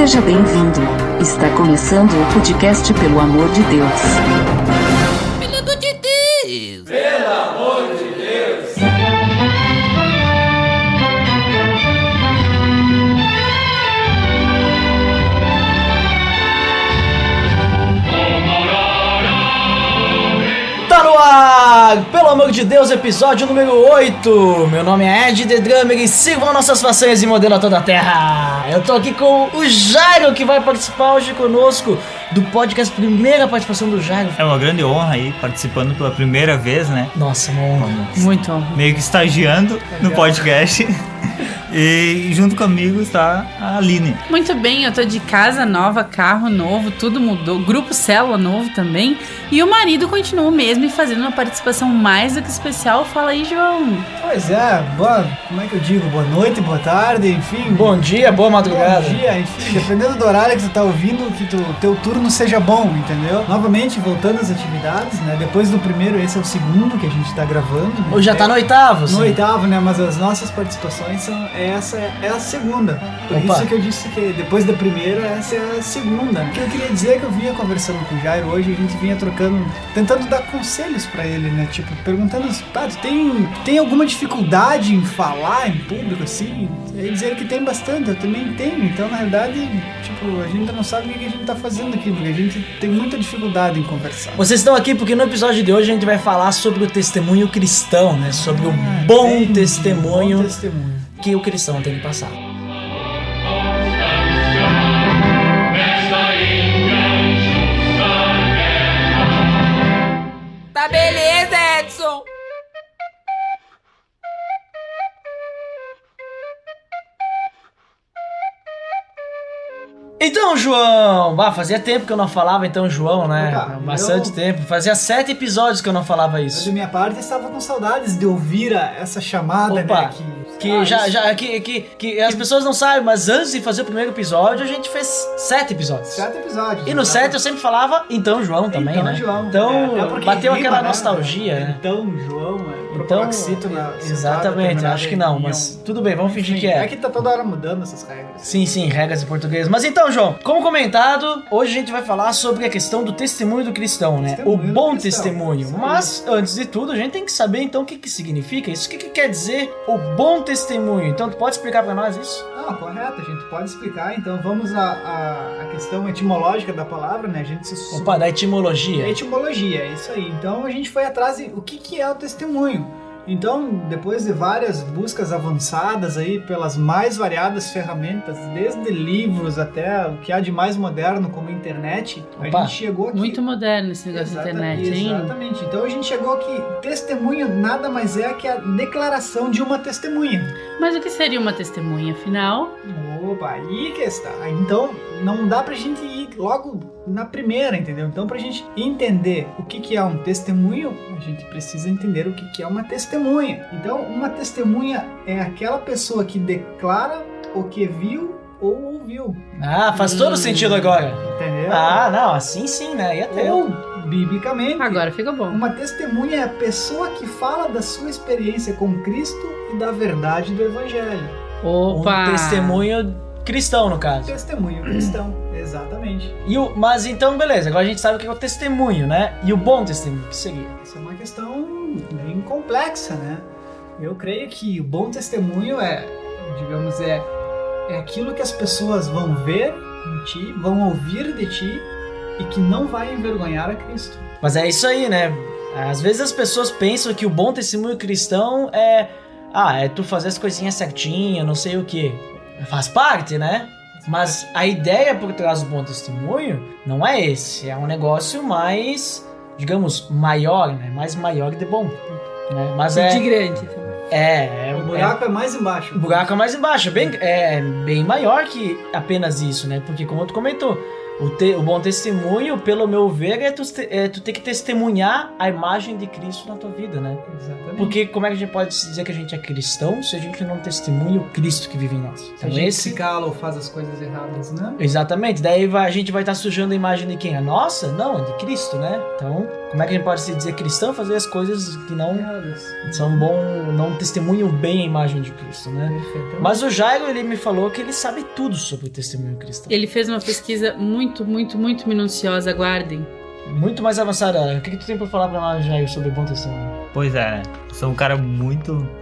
Seja bem-vindo. Está começando o podcast Pelo Amor de Deus. Pelo amor de Deus! Pelo amor de Deus! Tá no ar! Pelo amor de Deus, episódio número 8. Meu nome é Ed The Drummer e sigam nossas façanhas e modelo a toda a terra. Eu tô aqui com o Jairo, que vai participar hoje conosco do podcast. Primeira participação do Jairo. É uma grande honra aí, participando pela primeira vez, né? Nossa, uma honra. Muito honra. Meio que estagiando no podcast. E junto comigo está a Aline. Muito bem, eu tô de casa nova, carro novo, tudo mudou, grupo célula novo também. E o marido continua o mesmo e fazendo uma participação mais do que especial. Fala aí, João. Pois é, como é que eu digo? Boa noite, boa tarde, enfim. Bom dia, boa madrugada. Bom dia, enfim, dependendo do horário que você tá ouvindo, que teu turno seja bom, entendeu? Novamente, voltando às atividades, né? Depois do primeiro, esse é o segundo que a gente tá gravando. Né? Hoje já tá no oitavo, sim. No oitavo, né? Mas as nossas participações essa é a segunda. Por Opa. isso que eu disse que depois da primeira, essa é a segunda. O que eu queria dizer é que eu vinha conversando com o Jairo hoje, a gente vinha trocando, tentando dar conselhos pra ele, né? Tipo, perguntando, tá, tu tem alguma dificuldade em falar em público, assim? Aí dizer que tem bastante, eu também tenho. Então, na realidade, tipo, a gente ainda não sabe o que a gente tá fazendo aqui, porque a gente tem muita dificuldade em conversar. Vocês estão aqui porque no episódio de hoje a gente vai falar sobre o testemunho cristão, né? Sobre o bom testemunho que o cristão tem que passar. Tá beleza, Edson! Então, João, fazia tempo que eu não falava então João, né? Opa, Bastante tempo. Fazia 7 episódios que eu não falava Eu, isso. de minha parte, estava com saudades de ouvir essa chamada, Opa, né? Que as pessoas não sabem, mas antes de fazer o primeiro episódio, a gente fez 7 episódios. 7 episódios. E no 7 eu sempre falava, então João também, então, né? João. Então, até porque bateu rima, aquela né? nostalgia, né? Então, João, Então, na exatamente, acho que não, mas tudo bem, vamos fingir que é. É que tá toda hora mudando essas regras. Sim, regras em português. Mas então, João, como comentado, hoje a gente vai falar sobre a questão do testemunho do cristão, né? O bom testemunho. Mas, antes de tudo, a gente tem que saber, então, o que significa isso. O que quer dizer o bom testemunho? Então, tu pode explicar pra nós isso? Não, correto, a gente pode explicar. Então, vamos à questão etimológica da palavra, né? A gente se... Opa, da etimologia. Etimologia, é isso aí. Então, a gente foi atrás de o que é o testemunho. Então, depois de várias buscas avançadas aí pelas mais variadas ferramentas, desde livros até o que há de mais moderno como a internet, Opa, a gente chegou aqui... Muito moderno esse negócio da internet, hein? Exatamente. Então a gente chegou aqui, testemunho nada mais é que a declaração de uma testemunha. Mas o que seria uma testemunha, afinal? Opa, aí que está. Então não dá pra gente ir logo na primeira, entendeu? Então pra gente entender o que é um testemunho, a gente precisa entender o que é uma testemunha. Então uma testemunha é aquela pessoa que declara o que viu ou ouviu. Ah, faz todo sentido agora. Entendeu? Ah, não, assim sim, né? E até Ou, biblicamente, Agora fica bom. uma testemunha é a pessoa que fala da sua experiência com Cristo e da verdade do Evangelho. Opa! um testemunho cristão, no caso. Testemunho cristão, exatamente. Mas então, beleza, agora a gente sabe o que é o testemunho, né? E o bom testemunho, o que seria? Essa é uma questão bem complexa, né? Eu creio que o bom testemunho é aquilo que as pessoas vão ver em ti, vão ouvir de ti e que não vai envergonhar a Cristo. Mas é isso aí, né? Às vezes as pessoas pensam que o bom testemunho cristão é tu fazer as coisinhas certinhas, não sei o que. Faz parte, né? Mas a ideia por trás do bom testemunho não é esse. É um negócio mais, digamos, maior, né? Mais maior de bom. Né? Mas De grande. O buraco é mais embaixo. O buraco é mais embaixo. É bem maior que apenas isso, né? Porque como tu comentou, O bom testemunho, pelo meu ver, é tu ter que testemunhar a imagem de Cristo na tua vida, né? Exatamente. Porque como é que a gente pode dizer que a gente é cristão se a gente não testemunha o Cristo que vive em nós? Se a gente se cala ou faz as coisas erradas, né? Exatamente, daí a gente vai estar sujando a imagem de quem? A nossa? Não, é de Cristo, né? Então, como é que a gente pode se dizer cristão fazer as coisas que não são não testemunham bem a imagem de Cristo, né? Perfeito. Mas o Jairo, ele me falou que ele sabe tudo sobre o testemunho cristão. Ele fez uma pesquisa muito minuciosa, aguardem. Muito mais avançada. O que tu tem pra falar pra nós, Jairo, sobre bom testemunho? Pois é, né? Sou um cara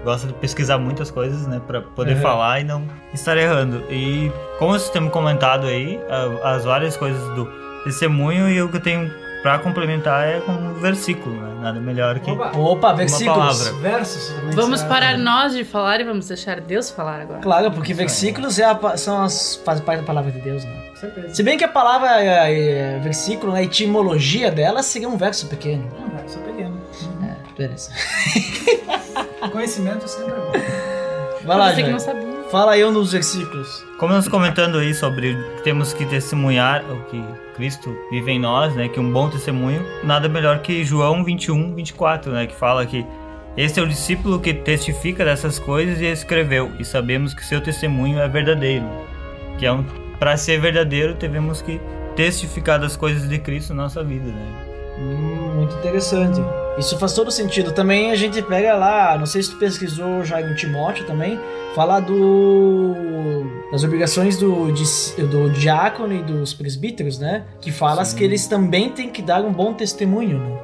gosta de pesquisar muitas coisas, né? Pra poder falar e não estar errando. E como vocês têm comentado aí, as várias coisas do testemunho, e o que eu tenho pra complementar é com um versículo, né? Nada melhor que Opa, versículos. uma palavra. Versos também. Vamos serve. parar nós de falar e vamos deixar Deus falar agora. Claro, porque versículos fazem parte da palavra de Deus, né? Com certeza. Se bem que a palavra versículo, a etimologia dela seria um verso pequeno. Um verso pequeno. Beleza. Conhecimento sempre é bom. Vai lá, Você que Jairo. não sabia. Fala aí nos versículos. Como nós comentando aí sobre que temos que testemunhar o que Cristo vive em nós, né? Que um bom testemunho, nada melhor que João 21, 24, né? Que fala que este é o discípulo que testifica dessas coisas e escreveu, e sabemos que seu testemunho é verdadeiro. Que para ser verdadeiro, devemos que testificar das coisas de Cristo na nossa vida, né? Muito interessante. Isso faz todo sentido. Também a gente pega lá, não sei se tu pesquisou já em Timóteo também, fala das obrigações do diácono e dos presbíteros, né? Que fala que eles também têm que dar um bom testemunho, né?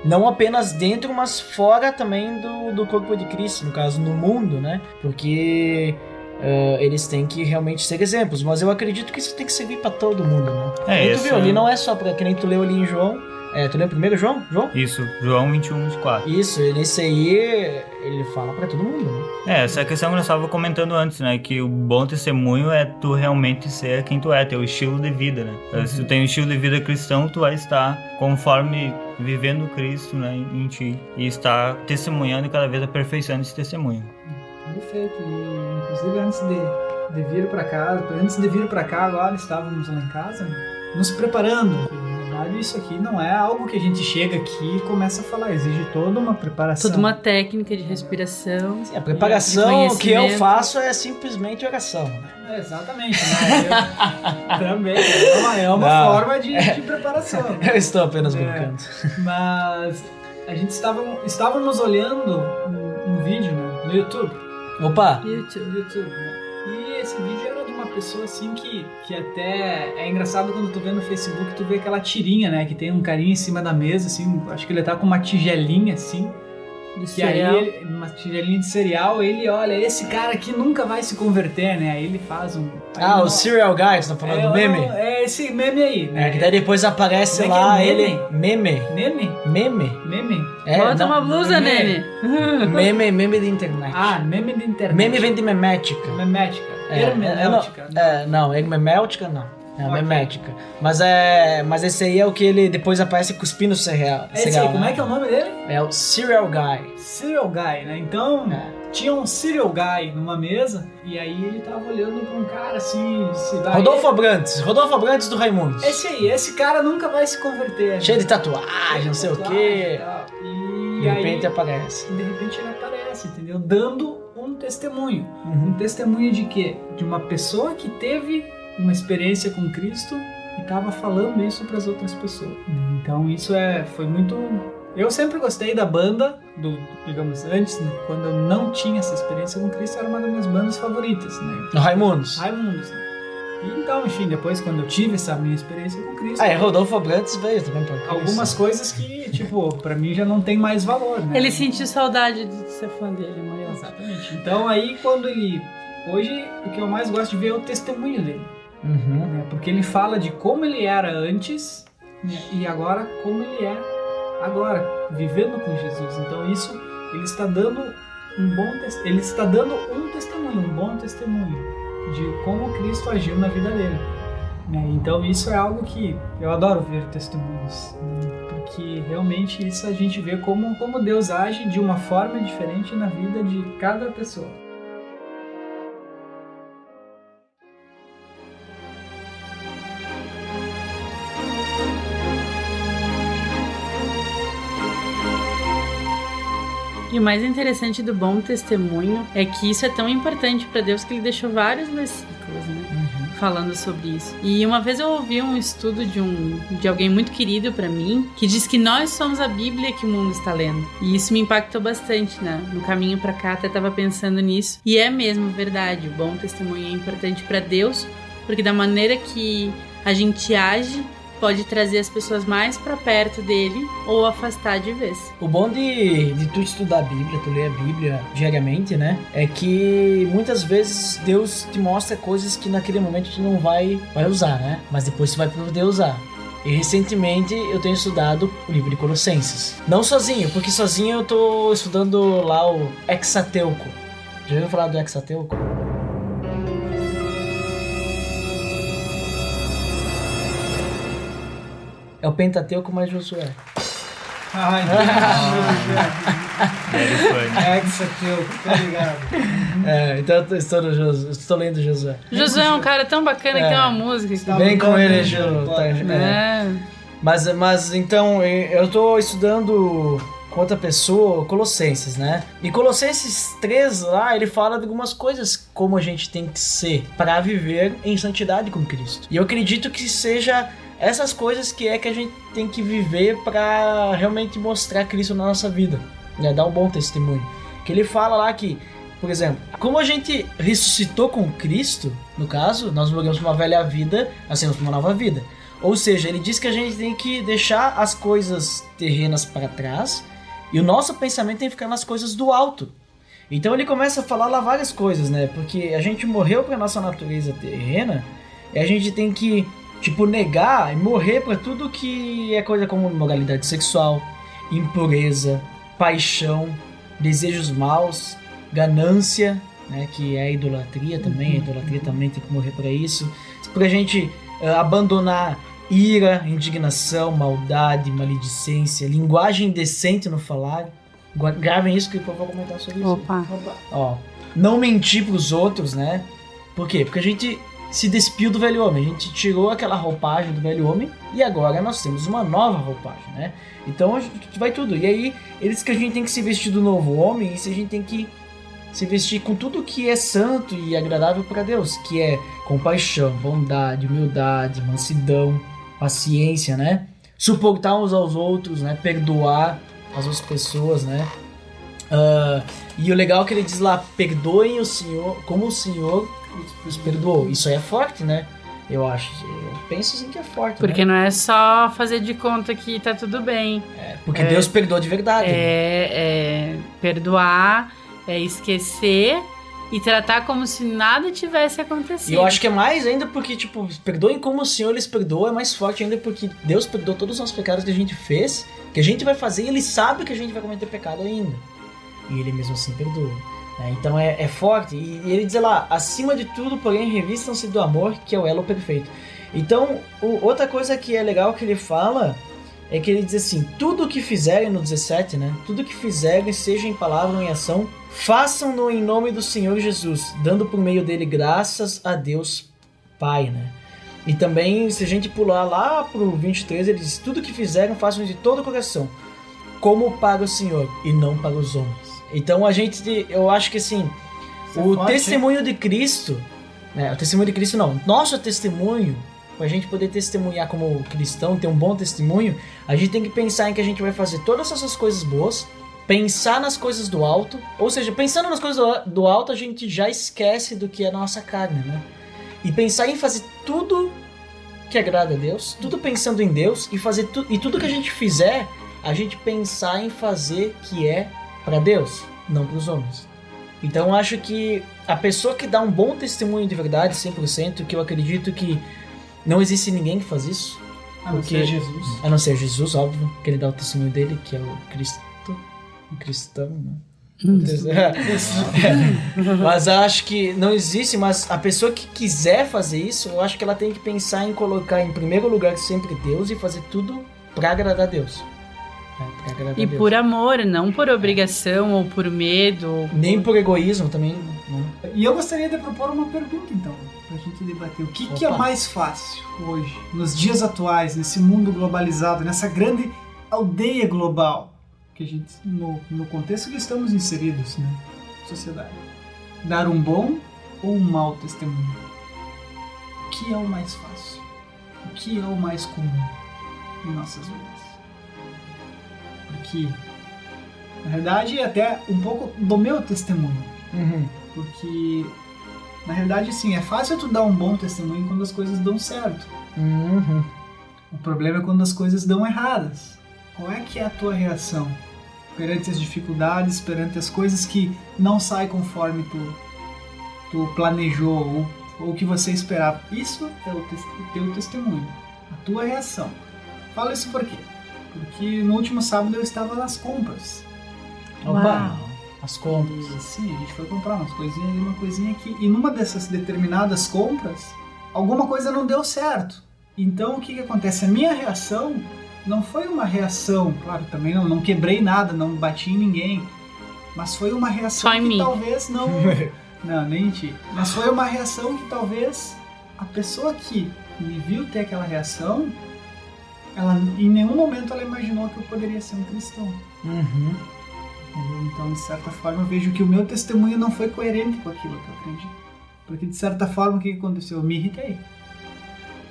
Não apenas dentro, mas fora também do corpo de Cristo, no caso, no mundo, né? Porque eles têm que realmente ser exemplos. Mas eu acredito que isso tem que servir pra todo mundo, né? E tu viu, ali não é só pra que nem tu leu ali em João. Tu leu primeiro João? Isso, João 21, 24. Isso, nesse aí ele fala pra todo mundo, né? Essa questão que nós estávamos comentando antes, né? Que o bom testemunho é tu realmente ser quem tu é, teu estilo de vida, né? Se tu tem um estilo de vida cristão, tu vai estar conforme vivendo Cristo, né, em ti. E estar testemunhando e cada vez aperfeiçoando esse testemunho. Perfeito. E, inclusive, antes de vir pra cá, agora estávamos lá em casa, nos preparando. Na verdade, isso aqui não é algo que a gente chega aqui e começa a falar. Exige toda uma preparação. Toda uma técnica de respiração. A preparação que eu faço é simplesmente oração. Exatamente, né? Também. É uma forma de preparação. Eu estou apenas brincando. Mas a gente estávamos olhando um vídeo, né, no YouTube. Opa! YouTube, né? E esse vídeo era de uma pessoa assim que até é engraçado quando tu vê no Facebook, tu vê aquela tirinha, né? Que tem um carinha em cima da mesa, assim, acho que ele tá com uma tigelinha assim. De Que aí, uma tigelinha de cereal, ele olha, esse cara aqui nunca vai se converter, né? Aí ele faz um... o Serial Guy, você tá falando do meme? É esse meme aí, né? Que daí depois aparece Como é que lá é ele... Meme? Meme? Bota uma blusa nele. Meme de internet. Meme de internet. Meme vem de memética. Memética. Hermenêutica. Não, meméutica não. É memética. Mas esse aí é o que ele depois aparece cuspindo cereal. Esse aí, como é que é o nome dele? É o Serial Guy. Serial Guy, né? Então, tinha um Serial Guy numa mesa e aí ele tava olhando pra um cara assim... Rodolfo Abrantes do Raimundos. Esse cara nunca vai se converter. Cheio de tatuagem, não sei o quê. E de repente aparece. De repente ele aparece, entendeu? Dando um testemunho. Um testemunho de quê? De uma pessoa que teve uma experiência com Cristo e estava falando isso para as outras pessoas. Então isso foi muito... Eu sempre gostei da banda, digamos, antes, né? Quando eu não tinha essa experiência com Cristo, era uma das minhas bandas favoritas, né? Raimundos, né? E então, enfim, depois quando eu tive essa minha experiência com Cristo... Rodolfo Abrantes veio também pra Cristo. Algumas coisas que, tipo, pra mim já não tem mais valor, né? Ele sentiu saudade de ser fã dele, maior. Exatamente. Então aí quando ele... Hoje, o que eu mais gosto de ver é o testemunho dele. Né? Porque ele fala de como ele era antes, né? E agora como ele é agora, vivendo com Jesus. Então isso, ele está dando um bom testemunho de como Cristo agiu na vida dele, né? Então isso é algo que eu adoro ver testemunhos, né? Porque realmente isso a gente vê como Deus age de uma forma diferente na vida de cada pessoa. E o mais interessante do bom testemunho é que isso é tão importante para Deus que ele deixou vários versículos, né? Falando sobre isso. E uma vez eu ouvi um estudo de alguém muito querido pra mim, que diz que nós somos a Bíblia que o mundo está lendo. E isso me impactou bastante, né? No caminho pra cá até tava pensando nisso. E é mesmo verdade, o bom testemunho é importante pra Deus, porque da maneira que a gente age, pode trazer as pessoas mais pra perto dele ou afastar de vez. O bom de tu estudar a Bíblia, tu ler a Bíblia diariamente, né? É que muitas vezes Deus te mostra coisas que naquele momento tu não vai usar, né? Mas depois tu vai poder usar. E recentemente eu tenho estudado o livro de Colossenses. Não sozinho, porque sozinho eu tô estudando lá o Hexateuco. Já ouviu falar do Hexateuco? É o Pentateuco mais Josué. Ai, Hexateuco, tá ligado? Então eu estou lendo Josué. Josué é um cara tão bacana que tem uma música. Vem com ele, Ju. Mas então, eu estou estudando com outra pessoa, Colossenses, né? E Colossenses 3 lá, ele fala de algumas coisas como a gente tem que ser para viver em santidade com Cristo. E eu acredito que seja essas coisas que a gente tem que viver para realmente mostrar Cristo na nossa vida, né? Dar um bom testemunho. Que ele fala lá que, por exemplo, como a gente ressuscitou com Cristo, no caso, nós morremos para uma velha vida, nascemos para uma nova vida. Ou seja, ele diz que a gente tem que deixar as coisas terrenas para trás e o nosso pensamento tem que ficar nas coisas do alto. Então ele começa a falar lá várias coisas, né? Porque a gente morreu para nossa natureza terrena e a gente tem que negar e morrer para tudo que é coisa como imoralidade sexual, impureza, paixão, desejos maus, ganância, né, que é a idolatria também. A idolatria também tem que morrer para isso. Pra gente abandonar ira, indignação, maldade, maledicência, linguagem indecente no falar. Gravem isso que eu vou comentar sobre isso. Ó, não mentir pros outros, né? Por quê? Porque a gente se despiu do velho homem, a gente tirou aquela roupagem do velho homem e agora nós temos uma nova roupagem, né? Então a gente vai tudo. E aí eles que a gente tem que se vestir do novo homem, e a gente tem que se vestir com tudo que é santo e agradável para Deus, que é compaixão, bondade, humildade, mansidão, paciência, né? Suportar uns aos outros, né? Perdoar as outras pessoas, né? E o legal é que ele diz lá, perdoem o Senhor como o Senhor os perdoou. Isso aí é forte, né? Eu acho. Eu penso assim que é forte. Porque não é só fazer de conta que tá tudo bem. Porque Deus perdoa de verdade. Perdoar, esquecer e tratar como se nada tivesse acontecido. E eu acho que é mais ainda porque, perdoem como o Senhor lhes perdoa, é mais forte ainda porque Deus perdoou todos os nossos pecados que a gente fez, que a gente vai fazer, e Ele sabe que a gente vai cometer pecado ainda. E Ele mesmo assim perdoa. Então é forte. E ele diz lá, acima de tudo, porém, revistam-se do amor, que é o elo perfeito. Então, outra coisa que é legal que ele fala é que ele diz assim, tudo que fizerem, no 17, né? Tudo que fizerem, seja em palavra ou em ação, façam-no em nome do Senhor Jesus, dando por meio dele graças a Deus Pai, né? E também, se a gente pular lá pro 23, ele diz, tudo que fizerem, façam de todo o coração, como para o Senhor e não para os homens. Então eu acho que assim, testemunho de Cristo, né? O testemunho de Cristo não, nosso testemunho, pra gente poder testemunhar como cristão, ter um bom testemunho, a gente tem que pensar em que a gente vai fazer todas essas coisas boas, pensar nas coisas do alto, ou seja, pensando nas coisas do alto, a gente já esquece do que é a nossa carne, né? E pensar em fazer tudo que agrada a Deus, tudo pensando em Deus, e tudo que a gente fizer, a gente pensar em fazer que é para Deus, não para os homens. Então eu acho que a pessoa que dá um bom testemunho de verdade, 100%, que eu acredito que não existe ninguém que faz isso. A não ser Jesus. A não ser Jesus, óbvio, que ele dá o testemunho dele, que é o Cristo, o cristão, né? Mas eu acho que não existe, mas a pessoa que quiser fazer isso, eu acho que ela tem que pensar em colocar em primeiro lugar sempre Deus e fazer tudo para agradar a Deus. E por amor, não por obrigação ou por medo. Nem por egoísmo também. Não. E eu gostaria de propor uma pergunta, então, pra gente debater. O que é mais fácil hoje, nos dias atuais, nesse mundo globalizado, nessa grande aldeia global? que a gente, no contexto que estamos inseridos, né? Sociedade. Dar um bom ou um mau testemunho? O que é o mais fácil? O que é o mais comum em nossas vidas? Porque, na verdade, é até um pouco do meu testemunho. Porque, na verdade, sim, é fácil tu dar um bom testemunho quando as coisas dão certo. O problema é quando as coisas dão erradas. Qual é que é a tua reação perante as dificuldades, perante as coisas que não saem conforme tu planejou ou que você esperava? Isso é o teu testemunho, a tua reação. Falo isso por quê? Porque no último sábado eu estava nas compras. Opa, as compras. Sim, a gente foi comprar umas coisinhas ali, uma coisinha aqui. E numa dessas determinadas compras, alguma coisa não deu certo. Então o que acontece? A minha reação não foi uma reação, claro, também não quebrei nada, não bati em ninguém, mas foi uma reação que mim. Talvez não... Não, nem em ti. Mas foi uma reação que talvez a pessoa que me viu ter aquela reação, ela em nenhum momento ela imaginou que eu poderia ser um cristão. Então, de certa forma, eu vejo que o meu testemunho não foi coerente com aquilo que eu aprendi. Porque, de certa forma, o que aconteceu? Eu me irritei.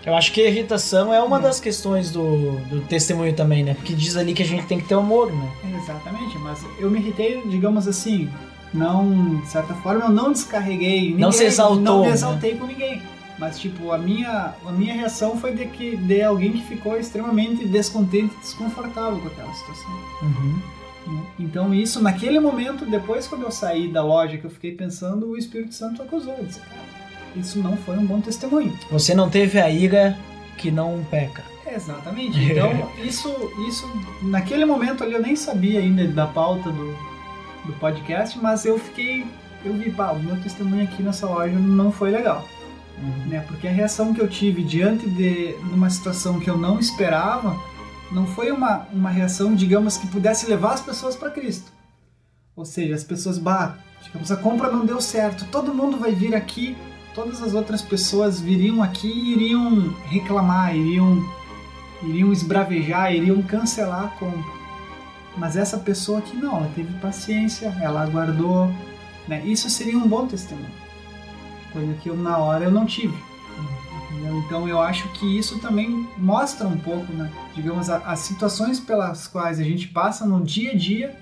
Eu acho que a irritação é uma das questões do testemunho também, né? Porque diz ali que a gente tem que ter amor, né? Exatamente, mas eu me irritei, digamos assim, não, de certa forma, eu não descarreguei ninguém. Não se exaltou. Não me exaltei com ninguém. Mas, tipo, a minha reação foi de alguém que ficou extremamente descontente e desconfortável com aquela situação. Então isso, naquele momento, depois quando eu saí da loja, que eu fiquei pensando, o Espírito Santo acusou. Eu disse, cara, isso não foi um bom testemunho. Você não teve a ira que não peca. Exatamente. Então, isso naquele momento ali, eu nem sabia ainda da pauta do podcast, mas eu vi, o meu testemunho aqui nessa loja não foi legal. Né? Porque a reação que eu tive diante de uma situação que eu não esperava, não foi uma reação, digamos, que pudesse levar as pessoas para Cristo. Ou seja, as pessoas, digamos, a compra não deu certo, todo mundo vai vir aqui, todas as outras pessoas viriam aqui e iriam reclamar, iriam esbravejar, iriam cancelar a compra. Mas essa pessoa aqui não, ela teve paciência, ela aguardou, né? Isso seria um bom testemunho, coisa que na hora eu não tive. Entendeu? Então eu acho que isso também mostra um pouco, né? Digamos, as situações pelas quais a gente passa no dia a dia,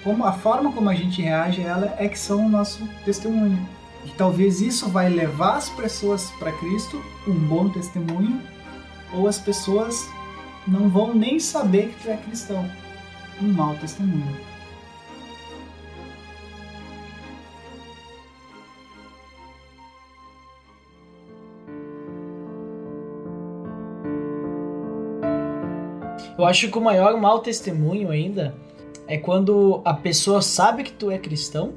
como a forma como a gente reage a ela é que são o nosso testemunho. E talvez isso vai levar as pessoas para Cristo, um bom testemunho, ou as pessoas não vão nem saber que tu é cristão, um mau testemunho. Eu acho que o maior mau testemunho ainda é quando a pessoa sabe que tu é cristão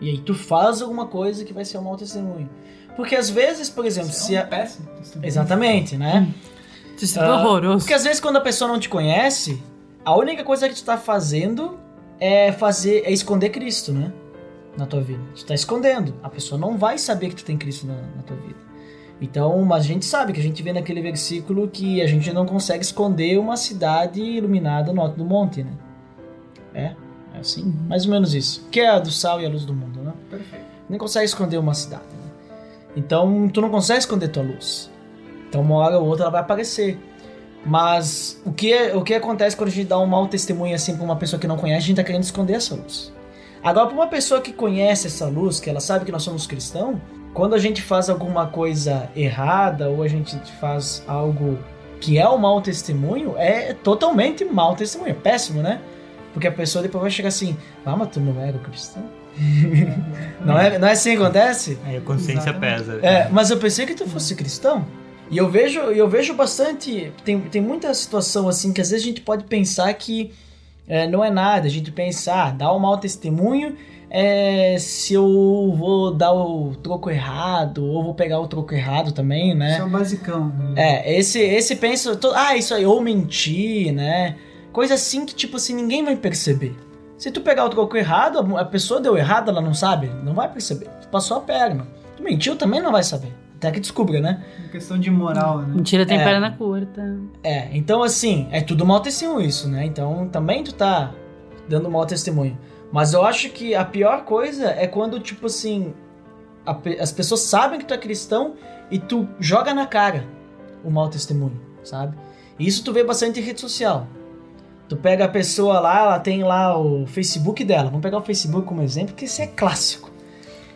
e aí tu faz alguma coisa que vai ser um mau testemunho. Porque às vezes, por exemplo, Isso é um péssimo testemunho. Exatamente, né? Testemunho horroroso. Porque às vezes quando a pessoa não te conhece, a única coisa que tu tá fazendo é esconder Cristo, né? Na tua vida. Tu tá escondendo. A pessoa não vai saber que tu tem Cristo na tua vida. Então, mas a gente sabe que a gente vê naquele versículo que a gente não consegue esconder uma cidade iluminada no alto do monte, né? É assim, mais ou menos isso. Que é a do sal e a luz do mundo, né? Perfeito. Nem consegue esconder uma cidade, né? Então, tu não consegue esconder tua luz. Então, uma hora ou outra ela vai aparecer. Mas o que acontece quando a gente dá um mau testemunho assim pra uma pessoa que não conhece? A gente tá querendo esconder essa luz. Agora, pra uma pessoa que conhece essa luz, que ela sabe que nós somos cristãos, quando a gente faz alguma coisa errada ou a gente faz algo que é um mau testemunho, é totalmente mau testemunho. É péssimo, né? Porque a pessoa depois vai chegar assim, mas tu não era cristão? não é assim que acontece? Aí a consciência pesa. Mas eu pensei que tu fosse cristão. E eu vejo bastante, tem muita situação assim que às vezes a gente pode pensar que não é nada. A gente pensa, dá um mau testemunho se eu vou dar o troco errado, ou vou pegar o troco errado também, né? Isso é o basicão. Né? Esse pensa, isso aí, ou mentir, né? Coisa assim que, tipo assim, ninguém vai perceber. Se tu pegar o troco errado, a pessoa deu errado, ela não sabe, não vai perceber. Tu passou a perna. Tu mentiu, também não vai saber. Até que descubra, né? Uma questão de moral, né? Mentira tem perna curta. Então assim, é tudo mau testemunho isso, né? Então também tu tá dando mau testemunho. Mas eu acho que a pior coisa é quando, tipo assim, as pessoas sabem que tu é cristão e tu joga na cara o mau testemunho, sabe? E isso tu vê bastante em rede social. Tu pega a pessoa lá, ela tem lá o Facebook dela. Vamos pegar o Facebook como exemplo, porque isso é clássico.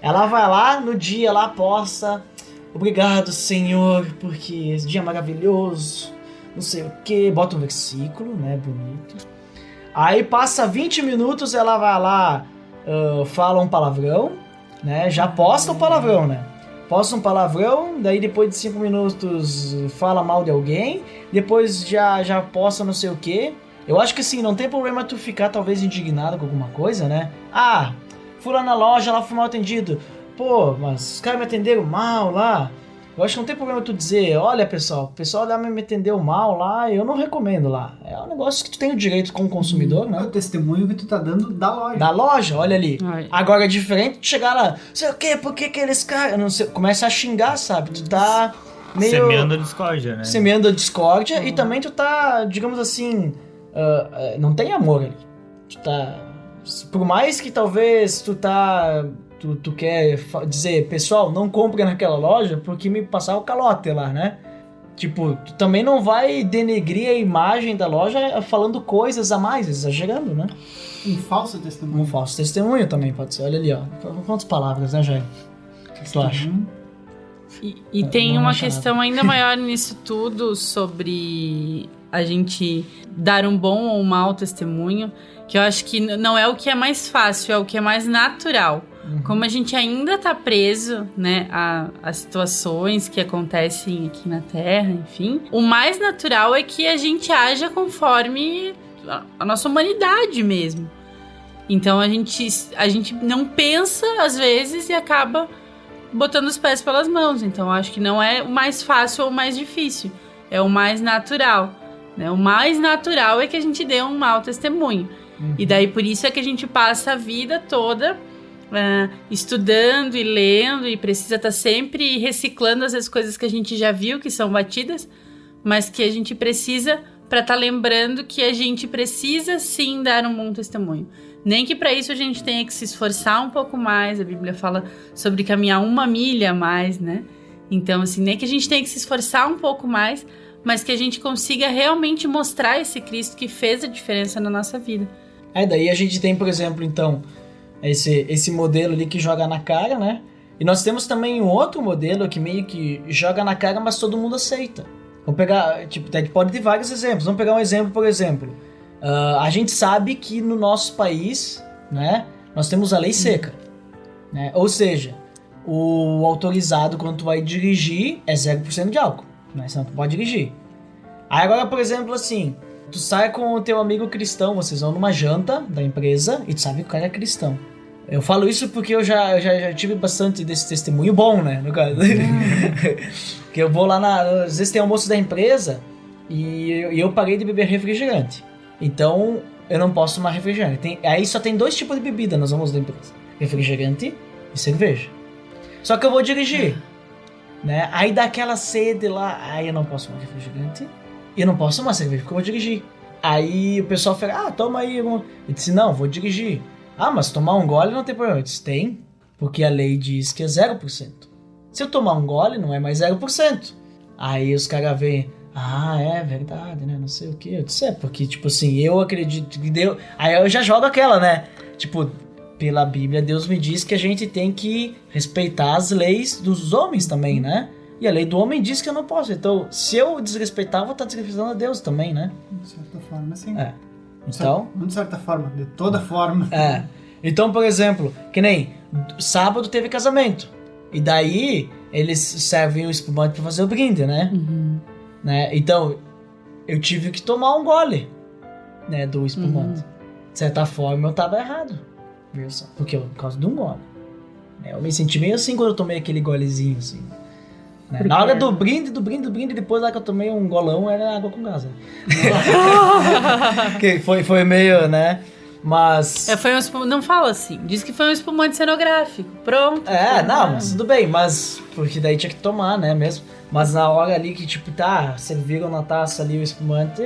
Ela vai lá, no dia lá, posta: obrigado, Senhor, porque esse dia é maravilhoso, não sei o que, bota um versículo, né, bonito. Aí passa 20 minutos, ela vai lá, fala um palavrão, né, já posta o palavrão, né. Posta um palavrão, daí depois de 5 minutos fala mal de alguém, depois já posta não sei o que. Eu acho que assim, não tem problema tu ficar talvez indignado com alguma coisa, né. Ah, fui lá na loja, lá fui mal atendido. Pô, mas os caras me atenderam mal lá. Eu acho que não tem problema tu dizer: olha, pessoal, o pessoal lá me atendeu mal lá, eu não recomendo lá. É um negócio que tu tem o direito como consumidor, né? É o testemunho que tu tá dando da loja. Da loja, olha ali. Ai. Agora é diferente tu chegar lá, sei o quê, por que aqueles caras... Não sei, começa a xingar, sabe? Tu tá meio... Semeando a discórdia, né? Semeando a discórdia e também tu tá, digamos assim, não tem amor ali. Tu tá... Por mais que talvez tu quer dizer: pessoal, não compre naquela loja porque me passaram o calote lá, né? Tipo, tu também não vai denegrir a imagem da loja falando coisas a mais, exagerando, né? Um falso testemunho. Um falso testemunho também pode ser. Olha ali, ó. Quantas palavras, né, Jair? O que tu acha? E tem Não uma acho questão ainda maior nisso tudo sobre a gente dar um bom ou um mau testemunho, que eu acho que não é o que é mais fácil, é o que é mais natural. Como a gente ainda tá preso, né, a situações que acontecem aqui na Terra, enfim, o mais natural é que a gente haja conforme a nossa humanidade mesmo. Então a gente não pensa às vezes e acaba botando os pés pelas mãos. Então eu acho que não é o mais fácil ou o mais difícil, é o mais natural, né? O mais natural é que a gente dê um mau testemunho. E daí por isso é que a gente passa a vida toda estudando e lendo, e precisa estar sempre reciclando as coisas que a gente já viu, que são batidas, mas que a gente precisa para estar lembrando que a gente precisa sim dar um bom testemunho. Nem que para isso a gente tenha que se esforçar um pouco mais. A Bíblia fala sobre caminhar 1 milha a mais, né? Então, assim, nem que a gente tenha que se esforçar um pouco mais, mas que a gente consiga realmente mostrar esse Cristo que fez a diferença na nossa vida. Daí a gente tem, por exemplo, então, esse modelo ali que joga na cara, né? E nós temos também um outro modelo que meio que joga na cara, mas todo mundo aceita. Vamos pegar, tipo, até que pode ter vários exemplos. Vamos pegar um exemplo, por exemplo. A gente sabe que no nosso país, né, nós temos a lei seca. Né? Ou seja, o autorizado quando tu vai dirigir é 0% de álcool. Né? Senão tu pode dirigir. Aí agora, por exemplo, assim, tu sai com o teu amigo cristão, vocês vão numa janta da empresa e tu sabe que o cara é cristão. Eu falo isso porque eu já tive bastante desse testemunho bom, né, no caso. Que eu vou lá às vezes tem almoço da empresa e eu parei de beber refrigerante. Então, eu não posso tomar refrigerante. Aí só tem 2 tipos de bebida nos almoços da empresa: refrigerante e cerveja. Só que eu vou dirigir, né? Aí dá aquela sede lá, aí eu não posso tomar refrigerante e eu não posso tomar cerveja porque eu vou dirigir. Aí o pessoal fala: toma aí. Eu disse: não, vou dirigir. Mas tomar um gole não tem problema. Eu disse: tem, porque a lei diz que é 0%. Se eu tomar um gole, não é mais 0%. Aí os caras veem: é verdade, né, não sei o que. Eu disse: porque, tipo assim, eu acredito que Deus... Aí eu já jogo aquela, né, tipo, pela Bíblia, Deus me diz que a gente tem que respeitar as leis dos homens também, né? E a lei do homem diz que eu não posso. Então, se eu desrespeitar, eu vou estar desrespeitando a Deus também, né? De certa forma, sim. Então... Não de certa forma, de toda forma. Então, por exemplo, que nem sábado teve casamento. E daí, eles servem o espumante pra fazer o brinde, né? Né? Então, eu tive que tomar um gole, né, do espumante. De certa forma, eu tava errado. Viu só? Porque por causa de um gole. Eu me senti meio assim quando eu tomei aquele golezinho, assim. Né? Na hora do brinde, depois lá que eu tomei um golão, era água com gás. Né? Que foi meio, né? Mas... foi um espumante... Não fala assim. Diz que foi um espumante cenográfico. Pronto. Mas tudo bem. Mas... Porque daí tinha que tomar, né, mesmo. Mas na hora ali que, tipo, serviram na taça ali o espumante,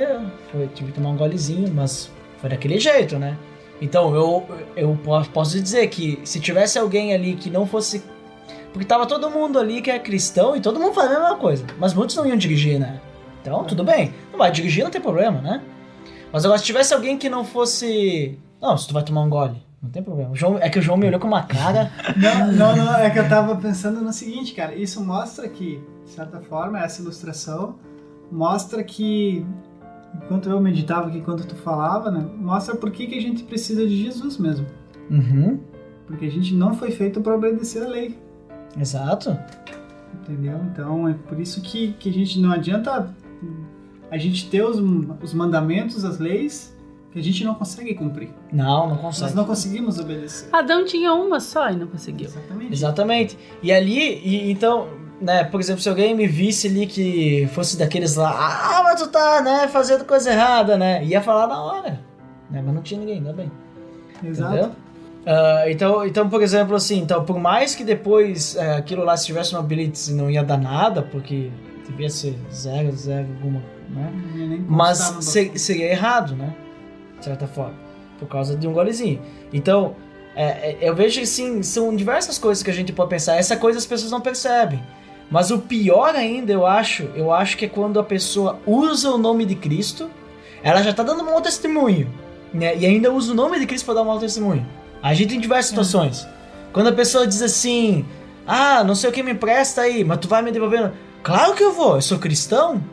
tive que tomar um golezinho, mas foi daquele jeito, né? Então, eu posso dizer que se tivesse alguém ali que não fosse... Porque tava todo mundo ali que é cristão e todo mundo fazendo a mesma coisa. Mas muitos não iam dirigir, né? Então, tudo bem. Não vai dirigir, não tem problema, né? Mas agora, se tivesse alguém que não fosse... Não, se tu vai tomar um gole, não tem problema. É que o João me olhou com uma cara... Não, é que eu tava pensando no seguinte, cara. Isso mostra que, de certa forma, essa ilustração mostra que... Enquanto eu meditava aqui, enquanto tu falava, né? Mostra por que a gente precisa de Jesus mesmo. Uhum. Porque a gente não foi feito para obedecer a lei. Exato. Entendeu? Então é por isso que a gente não adianta a gente ter os mandamentos, as leis, que a gente não consegue cumprir. Não consegue. Nós não conseguimos obedecer. Adão tinha uma só e não conseguiu. Exatamente. E ali, então, né, por exemplo, se alguém me visse ali que fosse daqueles lá, mas tu tá, né, fazendo coisa errada, né, ia falar na hora, né, mas não tinha ninguém, ainda bem. Exato. Entendeu? Então, por exemplo, assim, então, por mais que depois aquilo lá, se tivesse uma blitz, não ia dar nada, porque devia ser 0 alguma, né? Mas seria errado, né? De certa forma, por causa de um golezinho. Então, eu vejo que sim, são diversas coisas que a gente pode pensar. Essa coisa as pessoas não percebem. Mas o pior ainda, eu acho que é quando a pessoa usa o nome de Cristo, ela já tá dando um mau testemunho, né? E ainda usa o nome de Cristo para dar um mau testemunho. A gente tem diversas situações. Quando a pessoa diz assim, não sei o que me empresta aí, mas tu vai me devolver. Claro que eu vou, eu sou cristão.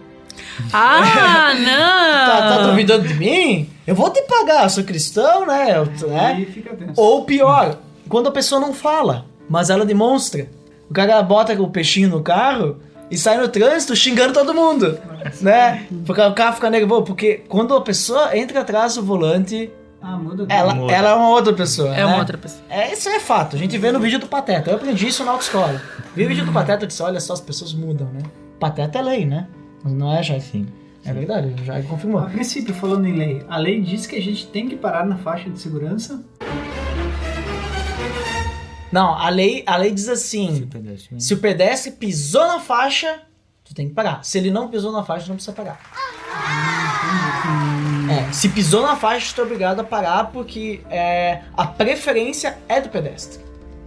Não! Tá duvidando de mim? Eu vou te pagar, eu sou cristão, né? Aí fica tenso. Ou pior, quando a pessoa não fala, mas ela demonstra. O cara bota o peixinho no carro e sai no trânsito xingando todo mundo, né? Porque o carro fica nervoso. Porque quando a pessoa entra atrás do volante... Muda. Ela é uma outra pessoa, né? Uma outra pessoa. Isso é fato. A gente vê no vídeo do Pateta. Eu aprendi isso na autoescola. Vi o vídeo do Pateta e disse, olha só, as pessoas mudam, né? Pateta é lei, né? Não é, Jair? Sim. É verdade, o Jair confirmou. A princípio, falando em lei, a lei diz que a gente tem que parar na faixa de segurança. Não, a lei diz assim, se o pedestre pisou na faixa, tu tem que parar. Se ele não pisou na faixa, tu não precisa parar. Se pisou na faixa, tu é obrigado a parar porque a preferência é do pedestre,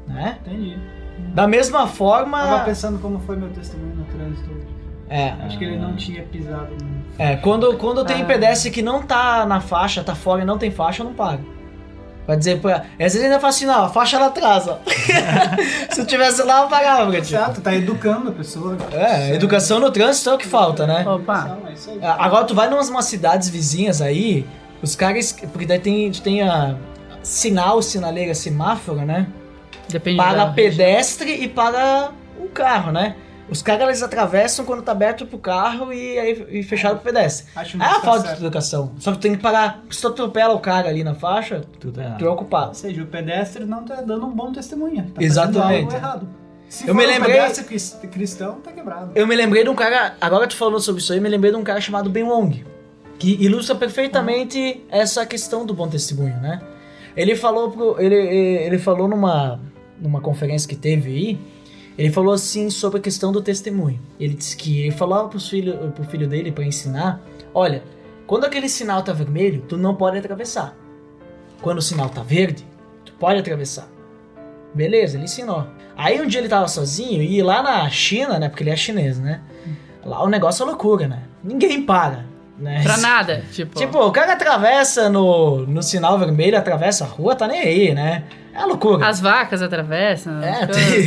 né? Entendi. Da mesma forma... Eu tava pensando como foi meu testemunho no trânsito hoje. Acho que ele não tinha pisado. Quando tem pedestre que não tá na faixa, tá fora e não tem faixa, eu não paro. Vai dizer, às vezes ainda fala assim, não, a faixa lá atrás, ó. Se eu tivesse lá, eu pagava. Exato, tá educando a pessoa. Educação no trânsito é o que falta, né? Opa. Agora tu vai umas cidades vizinhas aí, os caras, porque daí tem a sinaleira, semáforo, né? Depende para pedestre e para o carro, né? Os caras, eles atravessam quando tá aberto pro carro e fechado pro pedestre. É a falta de educação. Só que tu tem que parar. Se tu atropela o cara ali na faixa, tu é ocupado. Ou seja, o pedestre não tá dando um bom testemunho. Tá exatamente. Algo errado. Se eu for me lembrei, um pedestre cristão, tá quebrado. Eu me lembrei de um cara, agora tu falou sobre isso aí, me lembrei de um cara chamado Ben Wong, que ilustra perfeitamente essa questão do bom testemunho, né? Ele falou, ele falou numa conferência que teve aí, ele falou assim sobre a questão do testemunho. Ele disse que ele falava pro filho dele para ensinar, olha, quando aquele sinal tá vermelho, tu não pode atravessar. Quando o sinal tá verde, tu pode atravessar. Beleza, ele ensinou. Aí um dia ele tava sozinho e lá na China, né, porque ele é chinês, né? Lá o negócio é loucura, né? Ninguém para, né? Pra nada, Tipo, o cara atravessa no sinal vermelho, atravessa a rua, tá nem aí, né? É loucura. As vacas atravessam,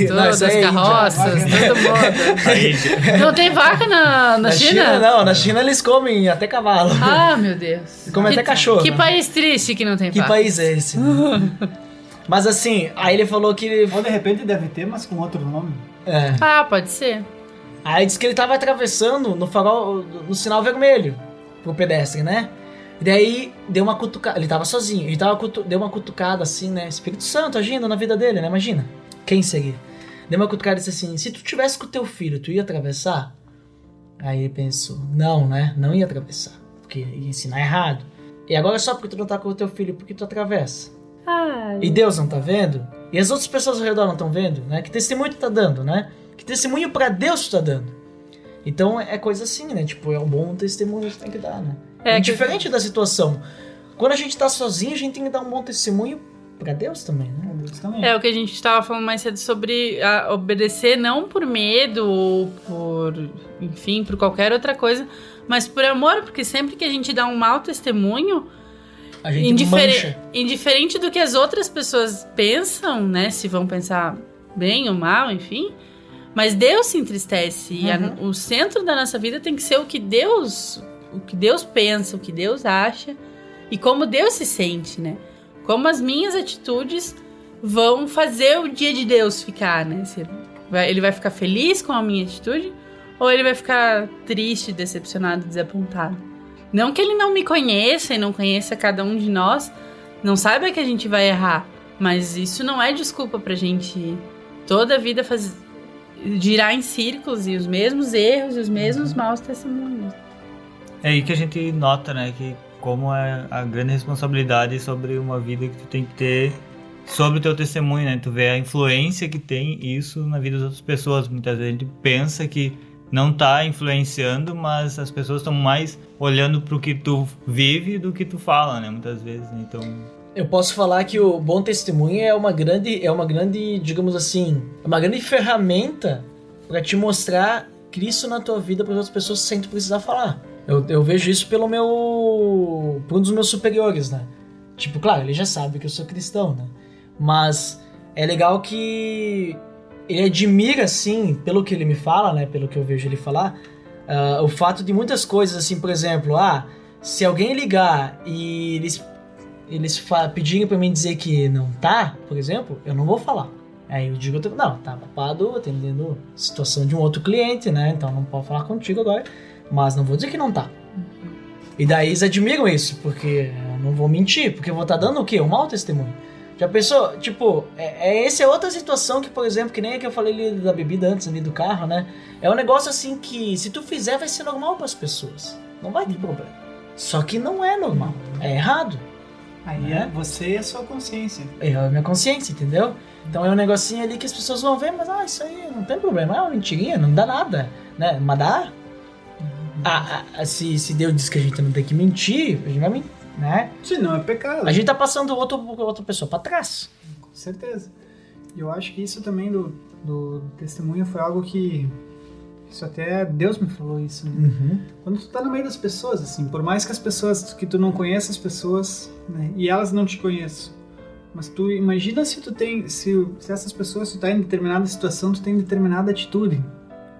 todas as carroças, todo mundo. Não tem vaca na China? Não, na China eles comem até cavalo. Ah, meu Deus. Comem até cachorro. Que país triste que não tem vaca. Que país é esse? Mas assim, aí ele falou que... Ou de repente deve ter, mas com outro nome. Pode ser. Aí disse que ele tava atravessando no farol, no sinal vermelho, pro pedestre, né? E daí deu uma cutucada, ele tava sozinho, deu uma cutucada assim, né? Espírito Santo agindo na vida dele, né? Imagina, quem seria? Deu uma cutucada e disse assim, se tu tivesse com o teu filho, tu ia atravessar? Aí ele pensou, não, né? Não ia atravessar, porque ia ensinar errado. E agora só porque tu não tá com o teu filho, porque tu atravessa? E Deus não tá vendo? E as outras pessoas ao redor não estão vendo, né? Que testemunho tu tá dando, né? Que testemunho pra Deus tu tá dando? Então é coisa assim, né? Tipo, é um bom testemunho que tu tem que dar, né? Diferente da situação. quando a gente tá sozinho, a gente tem que dar um bom testemunho pra Deus também, né? Deus também. É o que a gente estava falando mais cedo sobre obedecer não por medo ou por, enfim, por qualquer outra coisa, mas por amor, porque sempre que a gente dá um mau testemunho, A gente mancha. indiferente do que as outras pessoas pensam, né, se vão pensar bem ou mal, enfim, mas Deus se entristece e o centro da nossa vida tem que ser o que Deus pensa, o que Deus acha e como Deus se sente, né? Como as minhas atitudes vão fazer o dia de Deus ficar, né? Ele vai ficar feliz com a minha atitude ou ele vai ficar triste, decepcionado, desapontado? Não que ele não me conheça e não conheça cada um de nós, não saiba que a gente vai errar, mas isso não é desculpa pra gente toda a vida girar em círculos e os mesmos erros e os mesmos maus testemunhos. É aí que a gente nota, né, que como é a grande responsabilidade sobre uma vida que tu tem que ter sobre o teu testemunho, né? Tu vê a influência que tem isso na vida das outras pessoas. Muitas vezes a gente pensa que não tá influenciando, mas as pessoas estão mais olhando pro que tu vive do que tu fala, né? Muitas vezes, né? Então... Eu posso falar que o bom testemunho é uma grande, digamos assim, uma grande ferramenta para te mostrar Cristo na tua vida para as outras pessoas sem tu precisar falar. Eu vejo isso por um dos meus superiores, né? Tipo, claro, ele já sabe que eu sou cristão, né? Mas é legal que ele admira, assim, pelo que ele me fala, né? Pelo que eu vejo ele falar, o fato de muitas coisas, assim, por exemplo, se alguém ligar e eles pedirem pra mim dizer que não tá, por exemplo, eu não vou falar. Aí eu digo, não, tá ocupado atendendo a situação de um outro cliente, né? Então não posso falar contigo agora, mas não vou dizer que não tá. E daí eles admiram isso, porque eu não vou mentir, porque eu vou estar dando o quê? Um mau testemunho. Já pensou? Tipo, essa é outra situação que, por exemplo, que nem a que eu falei ali da bebida antes ali do carro, né? É um negócio assim que, se tu fizer, vai ser normal para as pessoas. Não vai ter problema. Só que não é normal. É errado. Aí é você e a sua consciência. É a minha consciência, entendeu? Então é um negocinho ali que as pessoas vão ver, mas isso aí não tem problema. É uma mentirinha, não dá nada, né? Mas dá. Se Deus diz que a gente não tem que mentir, a gente vai mentir, né? Se não é pecado. A gente tá passando outra pessoa pra trás. Com certeza. E eu acho que isso também do testemunho foi algo que... Isso até Deus me falou isso, né? Quando tu tá no meio das pessoas, assim, por mais que as pessoas, que tu não conheça as pessoas, né, e elas não te conheçam, mas tu imagina se essas pessoas, tu tá em determinada situação, tu tem determinada atitude,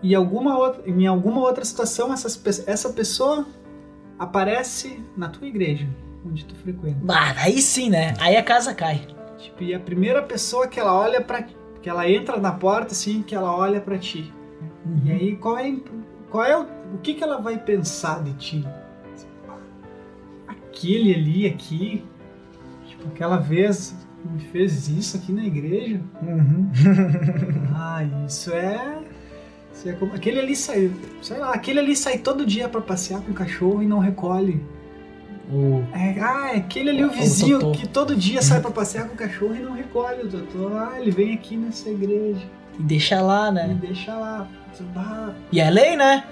e em alguma outra situação essa pessoa aparece na tua igreja, onde tu frequenta. Aí sim, né? Aí a casa cai. Tipo, e a primeira pessoa que ela olha que ela entra na porta, assim, que ela olha pra ti. E aí, o que ela vai pensar de ti? Aquele ali, aqui, tipo, aquela vez me fez isso aqui na igreja. Isso é como... Aquele ali saiu, sei lá, aquele ali sai todo dia pra passear com o cachorro e não recolhe. Aquele ali, o vizinho Totô, que todo dia sai pra passear com o cachorro e não recolhe o Totô. Ele vem aqui nessa igreja. E deixa lá, né? E é lei, né?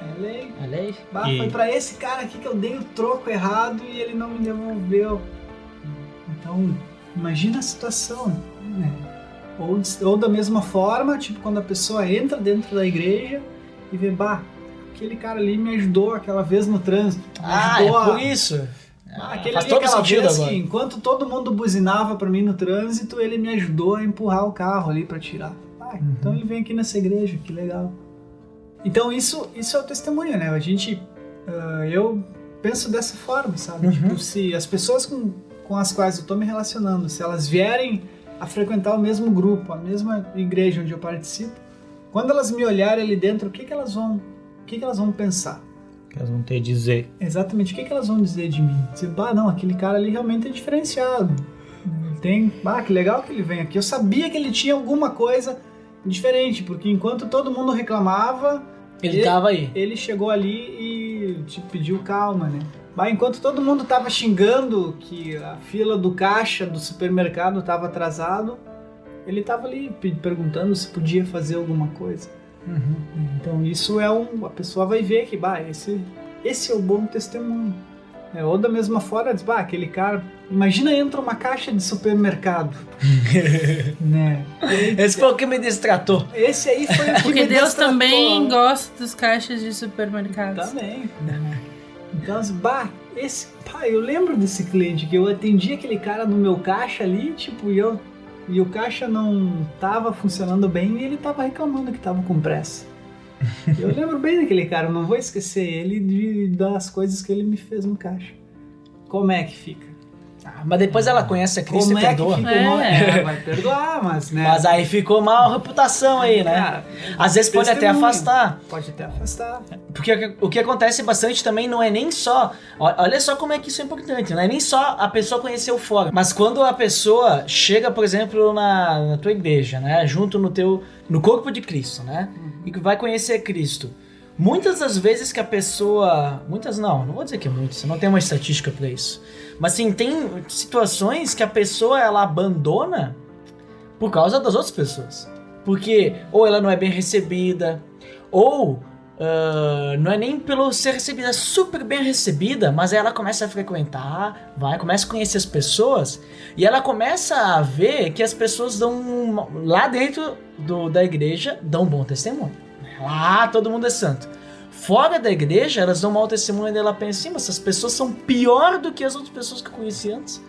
É lei. Foi pra esse cara aqui que eu dei o troco errado e ele não me devolveu. Então, imagina a situação, né? Ou da mesma forma, tipo, quando a pessoa entra dentro da igreja e vê, aquele cara ali me ajudou aquela vez no trânsito. Por isso. Faz todo sentido agora. Que, enquanto todo mundo buzinava pra mim no trânsito, ele me ajudou a empurrar o carro ali pra tirar. Então ele vem aqui nessa igreja, que legal. Então isso é o testemunho, né? Eu penso dessa forma, sabe? Tipo, se as pessoas com as quais eu tô me relacionando, se elas vierem a frequentar o mesmo grupo, a mesma igreja onde eu participo, quando elas me olharem ali dentro, o que elas vão pensar? O que elas vão ter a dizer. Exatamente, o que elas vão dizer de mim? Dizer, não, aquele cara ali realmente é diferenciado. Que legal que ele vem aqui. Eu sabia que ele tinha alguma coisa diferente, porque enquanto todo mundo reclamava, ele tava aí. Ele chegou ali e pediu calma, né? Enquanto todo mundo tava xingando que a fila do caixa do supermercado tava atrasado, ele tava ali perguntando se podia fazer alguma coisa. Então isso a pessoa vai ver que esse é o bom testemunho. Ou da mesma forma, diz, aquele cara... Imagina, entra uma caixa de supermercado. Né? Esse foi o que me distratou. Esse aí foi o que Porque me Deus destratou. também gosta dos caixas de supermercados. Também. Então, eu lembro desse cliente que eu atendi aquele cara no meu caixa ali, tipo, e o caixa não tava funcionando bem e ele tava reclamando que tava com pressa. Eu lembro bem daquele cara, eu não vou esquecer ele das coisas que ele me fez no caixa. Como é que fica? Mas depois ela conhece a Cristo Como e perdoa. que fica? Vai perdoar, mas, né? Mas aí ficou mal a reputação aí, né? Cara, Às vezes pode até testemunho. afastar. Pode até afastar. Porque o que acontece bastante também não é nem só... Olha só como é que isso é importante. Não é nem só a pessoa conhecer o fora. Mas quando a pessoa chega, por exemplo, na tua igreja, né? Junto no corpo de Cristo, né? E que vai conhecer Cristo. Muitas das vezes que a pessoa... Muitas não vou dizer que é muitas. Eu não tenho uma estatística pra isso. Mas sim, tem situações que a pessoa ela abandona por causa das outras pessoas. Porque ou ela não é bem recebida, ou não é nem pelo ser recebida, é super bem recebida, mas aí ela começa a frequentar, começa a conhecer as pessoas, e ela começa a ver que as pessoas dão, lá dentro da igreja, dão um bom testemunho. Lá todo mundo é santo. Fora da igreja, elas dão mau testemunho e ela pensa, sim, mas essas pessoas são pior do que as outras pessoas que eu conheci antes,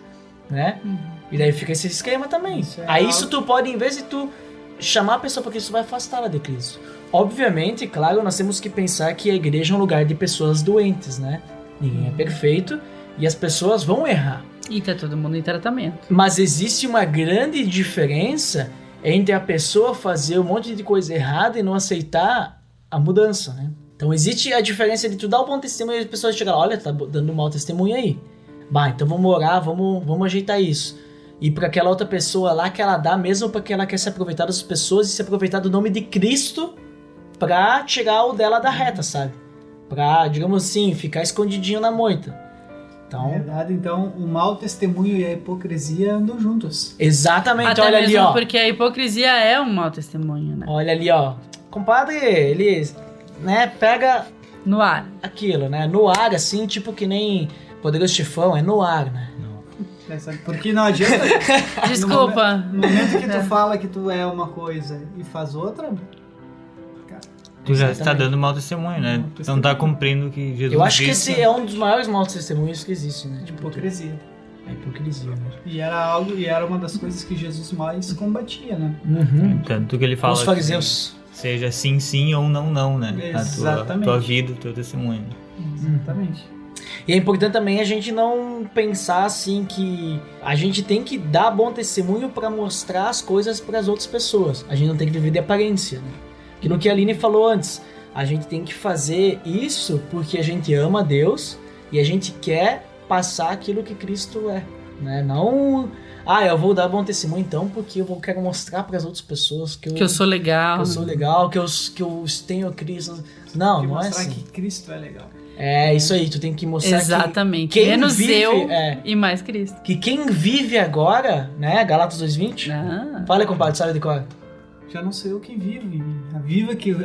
né? E daí fica esse esquema também. Isso tu pode, em vez de tu chamar a pessoa para Cristo, tu vai afastá-la de Cristo. Obviamente, claro, nós temos que pensar que a igreja é um lugar de pessoas doentes, né? Ninguém é perfeito e as pessoas vão errar. E tá todo mundo em tratamento. Mas existe uma grande diferença entre a pessoa fazer um monte de coisa errada e não aceitar a mudança, né? Então existe a diferença de tu dar um bom testemunho e as pessoas chegam lá, olha, tá dando um mau testemunho aí. Então vamos orar, vamos ajeitar isso. E para aquela outra pessoa lá que ela dá, mesmo porque ela quer se aproveitar das pessoas e se aproveitar do nome de Cristo pra tirar o dela da reta, sabe? Pra, digamos assim, ficar escondidinho na moita. Então... Na verdade, então, o mau testemunho e a hipocrisia andam juntos. Exatamente, Até olha mesmo ali, ó. porque a hipocrisia é um mau testemunho, né? Olha ali, ó. Compadre, ele, né, pega No ar. aquilo, né? No ar, assim, tipo que nem Poderoso Chefão, é no ar, né? Porque não adianta. Desculpa. No momento que tu fala que tu é uma coisa e faz outra, Tu já está Exatamente. dando mau testemunho, né? Não tá cumprindo o que Jesus Eu acho que disse. esse é um dos maiores maus testemunhos que existe, né? Tipo, hipocrisia. é hipocrisia, né? E era uma das coisas que Jesus mais combatia, né? Tanto que ele fala Os fariseus. que seja sim, sim ou não, não, né? Exatamente. A tua vida, o teu testemunho. Exatamente. E é importante também a gente não pensar assim que a gente tem que dar bom testemunho para mostrar as coisas para as outras pessoas. A gente não tem que viver de aparência, né? Aquilo que a Aline falou antes, a gente tem que fazer isso porque a gente ama a Deus e a gente quer passar aquilo que Cristo é, né? Não, eu vou dar bom testemunho então porque eu quero mostrar para as outras pessoas que eu sou legal. que eu sou legal, que eu tenho Cristo. Não, Que não é mostrar assim. que Cristo é legal. É isso aí, tu tem que mostrar Exatamente. que quem Menos vive, eu e mais Cristo. que quem vive agora, né, Galatas 2:20. Ah. Fala, compadre, sabe de qual? Já não sou eu quem vivo em mim.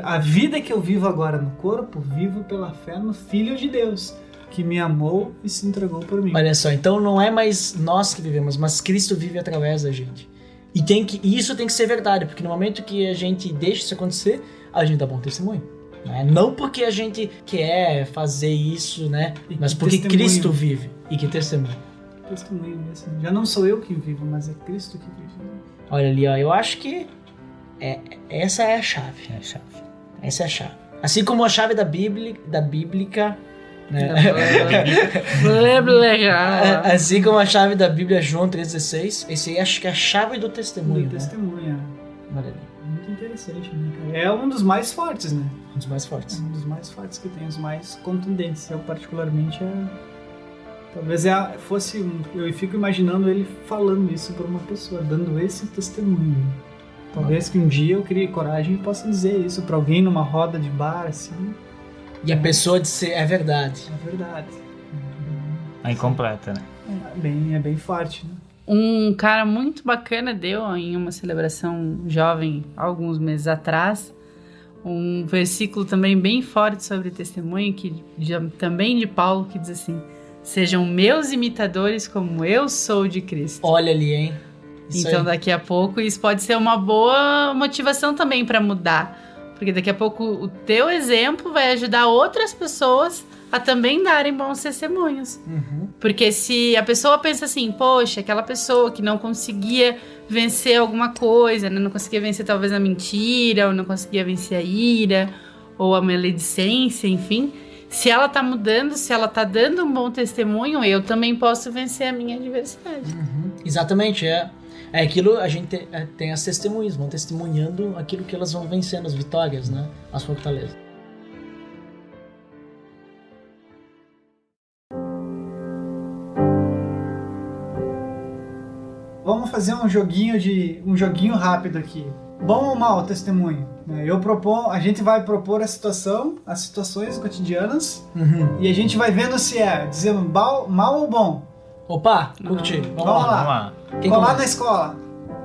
A vida que eu vivo agora no corpo, vivo pela fé no Filho de Deus, que me amou e se entregou por mim. Olha só, então não é mais nós que vivemos, mas Cristo vive através da gente. E isso tem que ser verdade, porque no momento que a gente deixa isso acontecer, a gente dá bom testemunho. Né? Não porque a gente quer fazer isso, né? Mas porque testemunho. Cristo vive. E que testemunho. Testemunho mesmo. Já não sou eu que vivo, mas é Cristo que vive. Olha ali, ó, eu acho que essa é a chave. É a chave. Essa é a chave. Assim como a chave da bíblica, né? Assim como a chave da Bíblia, João 3,16, esse aí acho que é a chave do testemunho. Do né? testemunha. Olha ali, Muito interessante, né, cara? É um dos mais fortes, né? um dos mais fortes. É um dos mais fortes que tem, os mais contundentes. Eu, particularmente, talvez fosse eu fico imaginando ele falando isso para uma pessoa, dando esse testemunho. Talvez que um dia eu crie coragem e possa dizer isso para alguém numa roda de bar, assim. E a pessoa dizer, é verdade. É verdade. Aí completa, né? É bem forte, né? Um cara muito bacana deu em uma celebração jovem, alguns meses atrás, um versículo também bem forte sobre testemunho, também de Paulo, que diz assim: Sejam meus imitadores como eu sou de Cristo. Olha ali, hein? Isso Então aí. daqui a pouco isso pode ser uma boa motivação também para mudar. Porque daqui a pouco o teu exemplo vai ajudar outras pessoas a também darem bons testemunhos. Uhum. Porque se a pessoa pensa assim, poxa, aquela pessoa que não conseguia vencer alguma coisa, né? Não conseguia vencer talvez a mentira, ou não conseguia vencer a ira, ou a maledicência, enfim. Se ela tá mudando, se ela tá dando um bom testemunho, eu também posso vencer a minha adversidade. Uhum. Exatamente, é aquilo, a gente tem as testemunhas, vão testemunhando aquilo que elas vão vencendo, as vitórias, né? As fortalezas. Vamos fazer um joguinho rápido aqui. Bom ou mau testemunho? A gente vai propor as situações cotidianas, e a gente vai vendo se dizer mal ou bom. Opa, curti. Vamos lá. Quem Colar começa? na escola.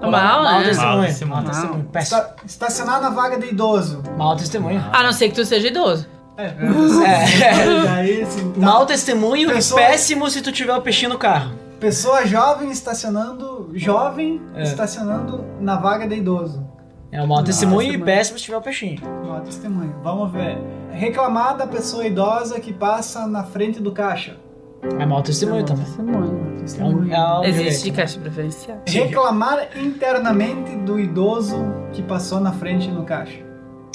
Mal, né? testemunho. Mau Mau testemunho. Péssimo. Estacionar na vaga de idoso. Mau testemunho. A não ser que tu seja idoso. Daí, assim, tá. Mau testemunho Pessoa- e péssimo se tu tiver o peixinho no carro. Pessoa jovem estacionando na vaga de idoso. É o mau testemunho e testemunho. péssimo se tiver o peixinho. Mau testemunho. Vamos ver. Reclamar da pessoa idosa que passa na frente do caixa. É mau testemunho também. Testemunho. É um Existe direito. caixa preferencial. Reclamar internamente do idoso que passou na frente no caixa.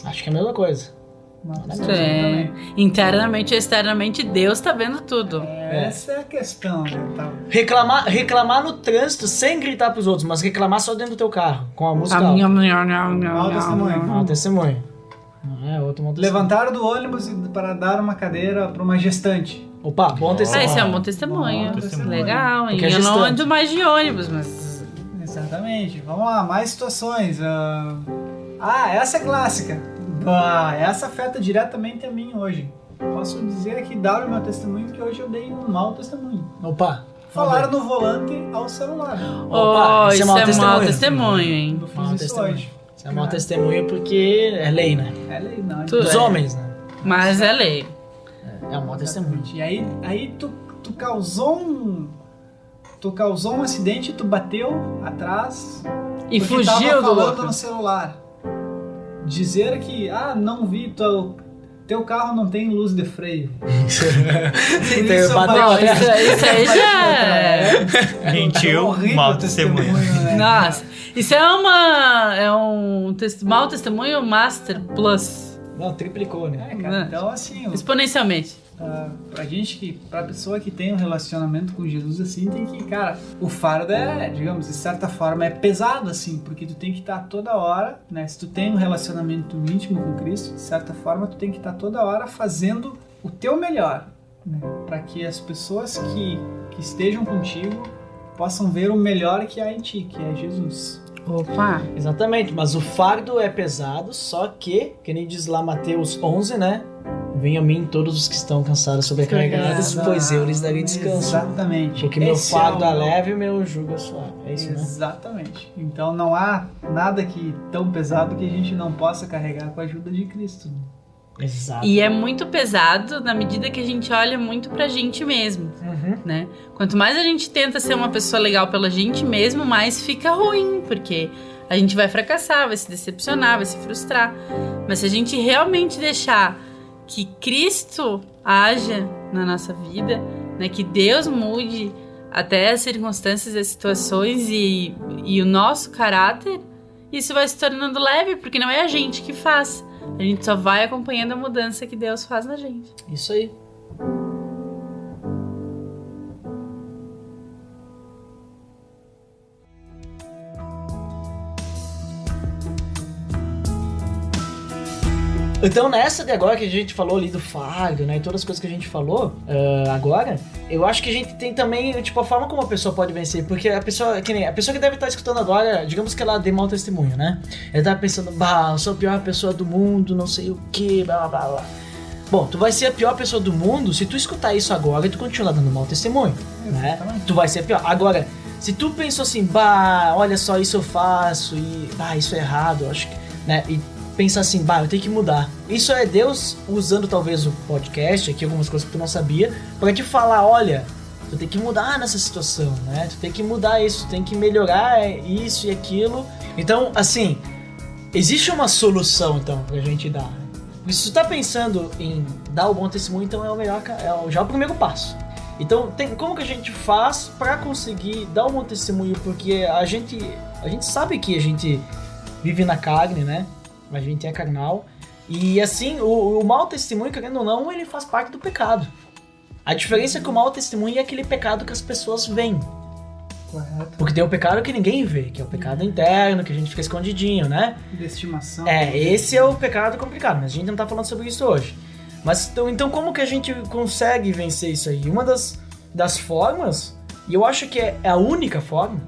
Acho que é a mesma coisa. Mau testemunho também. Internamente e externamente, Deus tá vendo tudo. Essa é a questão, né? Tá. Reclamar no trânsito sem gritar pros outros, mas reclamar só dentro do teu carro, com a música alta. Mau testemunho. Mau testemunho. É outro mau testemunho. Levantar do ônibus para dar uma cadeira para uma gestante. Opa, bom testemunho. Esse é um bom testemunho. Bom testemunho. Legal, hein? Porque é Eu não gestante. ando mais de ônibus, mas... Exatamente. Vamos lá, mais situações. Essa é clássica. Essa afeta diretamente a mim hoje. Posso dizer aqui, dar o meu testemunho, que hoje eu dei um mau testemunho. Opa. Falar no volante ao celular. Oh, esse é isso mau é mau testemunho. testemunho, hein? Eu fiz Mau isso testemunho. hoje. Isso é mau testemunho porque é lei, né? É lei, não. Tu- Dos é. homens, né? Mas é lei. É um mau testemunho. E aí tu causou um acidente, tu bateu atrás E porque fugiu tava do falando louco. no celular. Dizer que, não vi, teu carro não tem luz de freio. Então, bateu Não, atrás. isso aí já é... Mentiu, Horrível mau o testemunho. né? Nossa, isso é um mau testemunho Master Plus. Não, triplicou, né? Cara, então assim, Exponencialmente. pra pessoa que tem um relacionamento com Jesus assim, tem que, cara, o fardo digamos, de certa forma é pesado assim, porque tu tem que estar toda hora, né, se tu tem um relacionamento íntimo com Cristo, de certa forma tu tem que estar toda hora fazendo o teu melhor, né, para que as pessoas que estejam contigo possam ver o melhor que há em ti, que é Jesus. Opa. Exatamente, mas o fardo é pesado, só que nem diz lá Mateus 11, né? Venham a mim todos os que estão cansados e sobrecarregados, pois eu lhes darei descanso. Exatamente. Porque meu Esse fardo é é o- leve e meu jugo é suave. É isso, né? Exatamente. Então não há nada tão pesado que a gente não possa carregar com a ajuda de Cristo. Exato. E é muito pesado na medida que a gente olha muito pra gente mesmo, né? Quanto mais a gente tenta ser uma pessoa legal pela gente mesmo, mais fica ruim, porque a gente vai fracassar, vai se decepcionar, vai se frustrar. Mas se a gente realmente deixar que Cristo haja na nossa vida, né? Que Deus mude até as circunstâncias e as situações e o nosso caráter, isso vai se tornando leve, porque não é a gente que faz. A gente só vai acompanhando a mudança que Deus faz na gente. Isso aí. Então nessa de agora que a gente falou ali do fardo, né, e todas as coisas que a gente falou agora, eu acho que a gente tem também, tipo, a forma como a pessoa pode vencer, porque a pessoa que deve estar escutando agora, digamos que ela dê mau testemunho, né, ela tá pensando, eu sou a pior pessoa do mundo, não sei o que, blá blá blá. Bom, tu vai ser a pior pessoa do mundo se tu escutar isso agora e tu continuar dando mau testemunho, né, tu vai ser a pior. Agora, se tu pensou assim, olha só, isso eu faço, e isso é errado, eu acho que, né, e pensar assim, eu tenho que mudar. Isso é Deus usando talvez o podcast, aqui algumas coisas que tu não sabia, pra te falar, olha, tu tem que mudar nessa situação, né? Tu tem que mudar isso, tu tem que melhorar isso e aquilo. Então, assim, existe uma solução, então, pra gente dar. Se tu tá pensando em dar o bom testemunho, então já é o primeiro passo. Então, como que a gente faz pra conseguir dar um bom testemunho? Porque a gente sabe que a gente vive na carne, né? A gente é carnal. E assim, o mau testemunho, querendo ou não, ele faz parte do pecado. A diferença é que o mau testemunho é aquele pecado que as pessoas veem. Correto. Porque tem o pecado que ninguém vê, que é o pecado interno, que a gente fica escondidinho, né? De estimação. Esse é o pecado complicado, mas a gente não tá falando sobre isso hoje. Mas então como que a gente consegue vencer isso aí? Uma das formas, e eu acho que é a única forma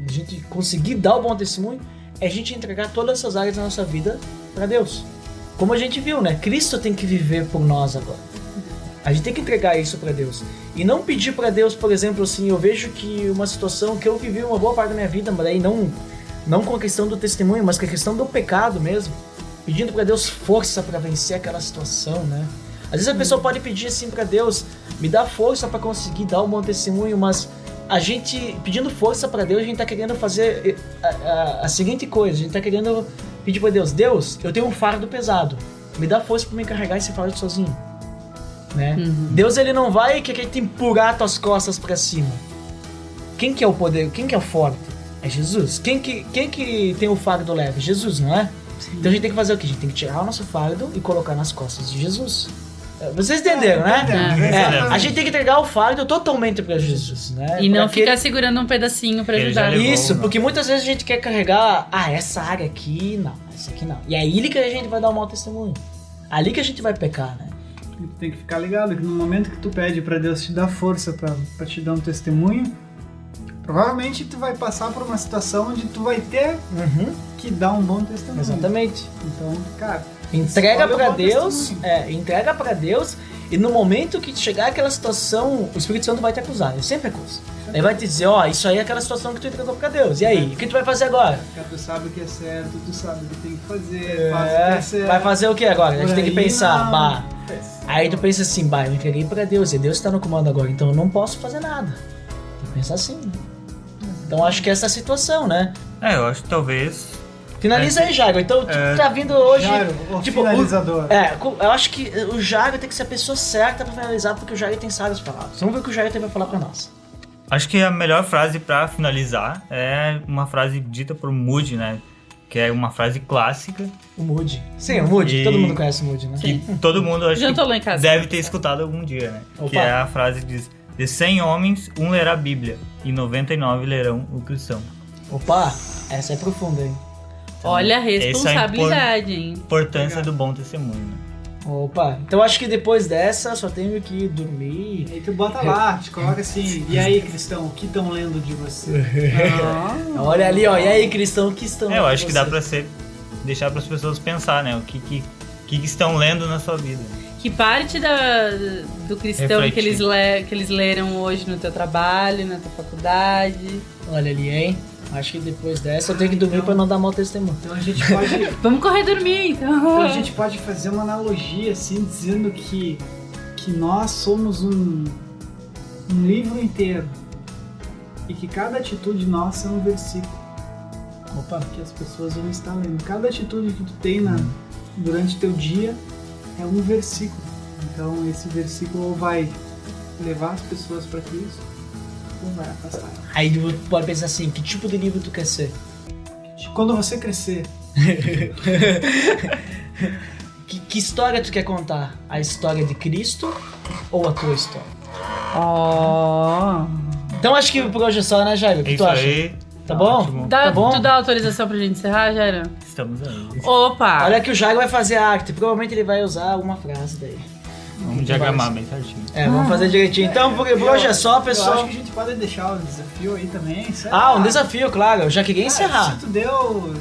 de a gente conseguir dar o bom testemunho, é a gente entregar todas essas áreas da nossa vida para Deus. Como a gente viu, né? Cristo tem que viver por nós agora. A gente tem que entregar isso para Deus. E não pedir para Deus, por exemplo, assim, eu vejo que uma situação que eu vivi uma boa parte da minha vida, mas aí não com a questão do testemunho, mas com a questão do pecado mesmo, pedindo para Deus força para vencer aquela situação, né? Às vezes a pessoa pode pedir assim para Deus, me dá força para conseguir dar um bom testemunho, mas a gente, pedindo força para Deus, a gente tá querendo fazer a seguinte coisa, a gente tá querendo pedir para Deus, eu tenho um fardo pesado, me dá força para me carregar esse fardo sozinho, né? Deus, ele não vai querer te empurrar tuas costas para cima. Quem que é o poder, quem que é o forte? É Jesus. Quem que tem o fardo leve? Jesus, não é? Sim. Então a gente tem que fazer o quê? A gente tem que tirar o nosso fardo e colocar nas costas de Jesus. Vocês entenderam, né? A gente tem que entregar o fardo totalmente para Jesus, né? E não ficar segurando um pedacinho para ajudar. Isso, porque muitas vezes a gente quer carregar, essa área aqui, não, essa aqui não. E é aí que a gente vai dar um mau testemunho. Ali que a gente vai pecar, né? Tu tem que ficar ligado que no momento que tu pede pra Deus te dar força pra te dar um testemunho, provavelmente tu vai passar por uma situação onde tu vai ter que dar um bom testemunho. Exatamente. Então, cara, entrega pra Deus, entrega pra Deus, e no momento que chegar aquela situação, o Espírito Santo vai te acusar, ele sempre acusa. Ele vai te dizer, isso aí é aquela situação que tu entregou pra Deus. E aí, o que tu vai fazer agora? Tu sabe o que é certo, tu sabe o que tem que fazer, faz o que é certo. Vai fazer o que agora? A gente tem que pensar, aí tu pensa assim, eu entreguei pra Deus, e Deus está no comando agora, então eu não posso fazer nada. Tem que pensar assim, né? Então acho que essa é a situação, né? Eu acho que talvez... Finaliza aí, Jairo. Então, tu tá vindo hoje... Jairo, o finalizador. Eu acho que o Jairo tem que ser a pessoa certa pra finalizar, porque o Jairo tem sábias palavras. Vamos ver o que o Jairo tem pra falar pra nós. Acho que a melhor frase pra finalizar é uma frase dita por Moody, né? Que é uma frase clássica. O Moody. Sim, o Moody. Todo mundo conhece o Moody, né? Que todo mundo, acho Já tô lá em casa. deve ter escutado algum dia, né? Opa. Que é a frase que diz... De 100 homens, 1 lerá a Bíblia e 99 lerão o cristão. Opa, essa é profunda, hein? Então, olha a responsabilidade, hein? Importância do bom testemunho, né? Opa, então acho que depois dessa só tenho que dormir. E aí tu bota lá, te coloca assim, e aí, cristão, o que estão lendo de você? Olha ali, e aí, cristão, o que estão lendo Eu de acho que você? dá pra deixar para as pessoas pensar, né? O que estão lendo na sua vida. Que parte do cristão que eles leram hoje no teu trabalho, na tua faculdade? Olha ali, hein? Acho que depois dessa eu tenho que dormir pra não dar mau testemunho. Então a gente pode... Vamos correr dormir, então. Então a gente pode fazer uma analogia, assim, dizendo que nós somos um livro inteiro. E que cada atitude nossa é um versículo. Opa, que as pessoas vão estar lendo. Cada atitude que tu tem durante teu dia é um versículo. Então esse versículo vai levar as pessoas para Cristo ou vai afastar. Aí tu pode pensar assim, que tipo de livro tu quer ser? Quando você crescer. Que história tu quer contar? A história de Cristo ou a tua história? Então acho que por hoje é só, né, Jairo? O que tu acha? Aí, Tá bom? ótimo. Tá bom? Tu dá autorização pra gente encerrar, Jairo? Estamos aí. Opa! Olha que o Jairo vai fazer a arte, provavelmente ele vai usar alguma frase daí. Vamos diagramar bem certinho. Vamos fazer direitinho. Então, por hoje é só, Eu acho pessoal. que a gente pode deixar o desafio aí também. Um desafio, claro. Eu já queria encerrar. Se tu deu...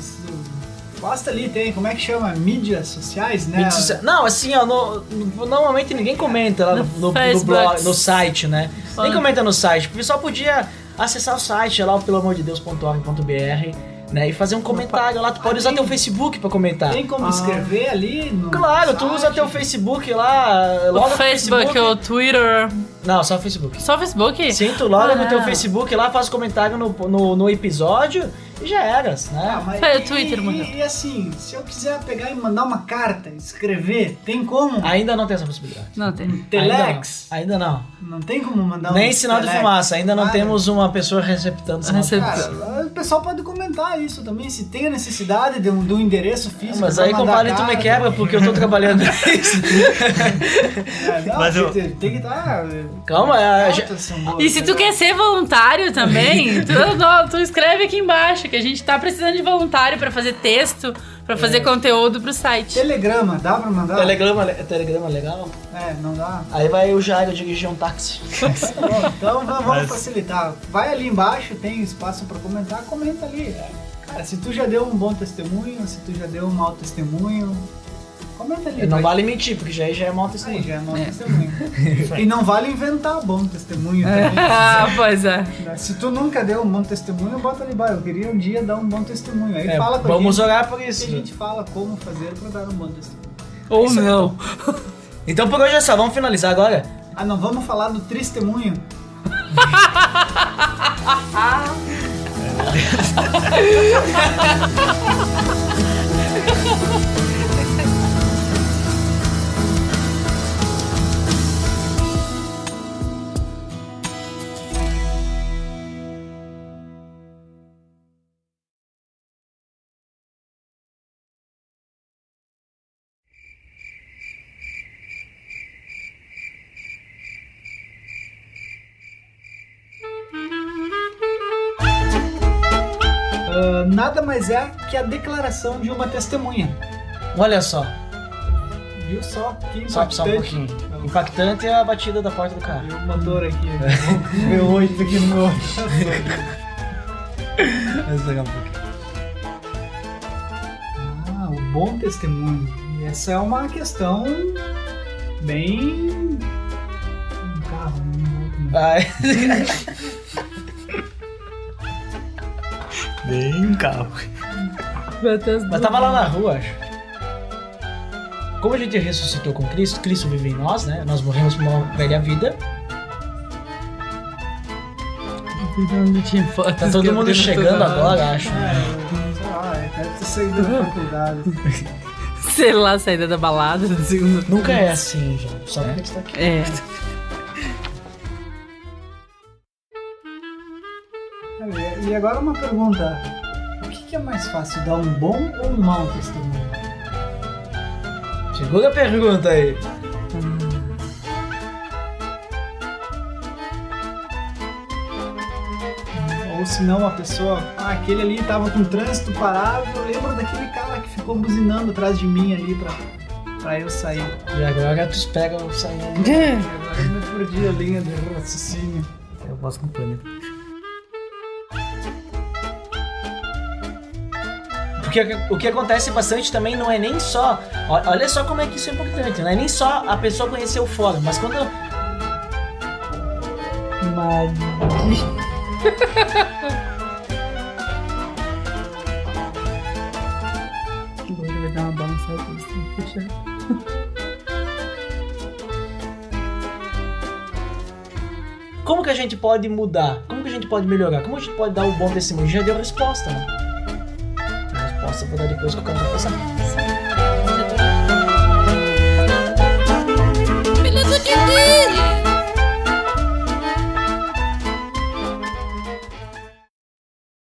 Posta ali, tem, como é que chama? Mídias sociais, né? Não, assim, ó, normalmente ninguém comenta lá no blog, no site, né? Nem comenta no site. O pessoal podia acessar o site lá, peloamordedeus.org.br, né? E fazer um comentário lá. Tu pode usar teu Facebook pra comentar. Tem como escrever ali no Claro, site? tu usa teu Facebook lá, logo O Facebook, o Twitter. Não, só o Facebook. Só o Facebook? Sim, tu loga no teu Ah. Facebook lá, faz comentário no episódio e já eras, né? mas Foi o Twitter, morreu. e assim, se eu quiser pegar e mandar uma carta, escrever, tem como? Ainda não tem essa possibilidade. Não, tem. Telex? Ainda não. Não tem como mandar Nem sinal de telex? fumaça, ainda não Nada. temos uma pessoa receptando sinal de fumaça. Cara, o pessoal pode comentar isso também, se tem a necessidade do endereço físico. Mas pra aí, mandar compadre, tu me carta. quebra porque eu tô trabalhando nisso. Não, Mas eu- tem que estar. Calma, E se tu quer ser voluntário também, tu escreve aqui embaixo que a gente tá precisando de voluntário pra fazer texto, pra fazer conteúdo pro site. Telegrama, dá pra mandar? Telegrama legal? É, não dá. Aí vai o Jairo dirigir um táxi. Bom, então vamos Mas- facilitar. Vai ali embaixo, tem espaço pra comentar, comenta ali. Cara, se tu já deu um bom testemunho, se tu já deu um mau testemunho, comenta ali. Não vai. vale mentir, porque já é mau Aí testemunho. já é mau testemunho. E não vale inventar bom testemunho também. Ah, pois é. Se tu nunca deu um bom testemunho, bota ali, eu queria um dia dar um bom testemunho. Aí É, fala com vamos a gente, orar por que isso. a gente fala como fazer pra dar um bom testemunho. Ou Isso é não. Então por hoje é só, vamos finalizar agora? Ah, não vamos falar do testemunho? Nada mais é que a declaração de uma testemunha. Olha só, Viu só que só um impactante? pouquinho. Impactante é a batida da porta do carro. E o motor aqui, o V8 aqui no meu. Vamos pegar um pouquinho. Ah, o bom testemunho. E essa é uma questão bem. Um carro, um outro, né? Ai. Bem um carro. Mas tava lá na rua, acho. Como a gente ressuscitou com Cristo, Cristo vive em nós, né? Nós morremos por uma velha vida. Tá todo mundo chegando agora, acho. Sei lá, deve ter saído da faculdade. Sei lá, saída da balada do segundo. Nunca é assim, gente. Só porque a gente tá aqui. É. E agora uma pergunta: o que é mais fácil, dar um bom ou um mau testemunho? Segura a pergunta aí. Ou se não, a pessoa, aquele ali tava com o trânsito parado, eu lembro daquele cara que ficou buzinando atrás de mim ali pra eu sair. E agora tu espera eu sair. E agora eu me perdi a linha do raciocínio. Eu posso complementar. Porque o que acontece bastante também não é nem só... Olha só como é que isso é importante. Não é nem só a pessoa conhecer o fórum, mas quando... Agora vai dar uma balançada, tem que fechar. Como que a gente pode mudar? Como que a gente pode melhorar? Como a gente pode dar o bom testemunho? Já deu a resposta, né? A resposta eu vou dar depois que o cara vai passar.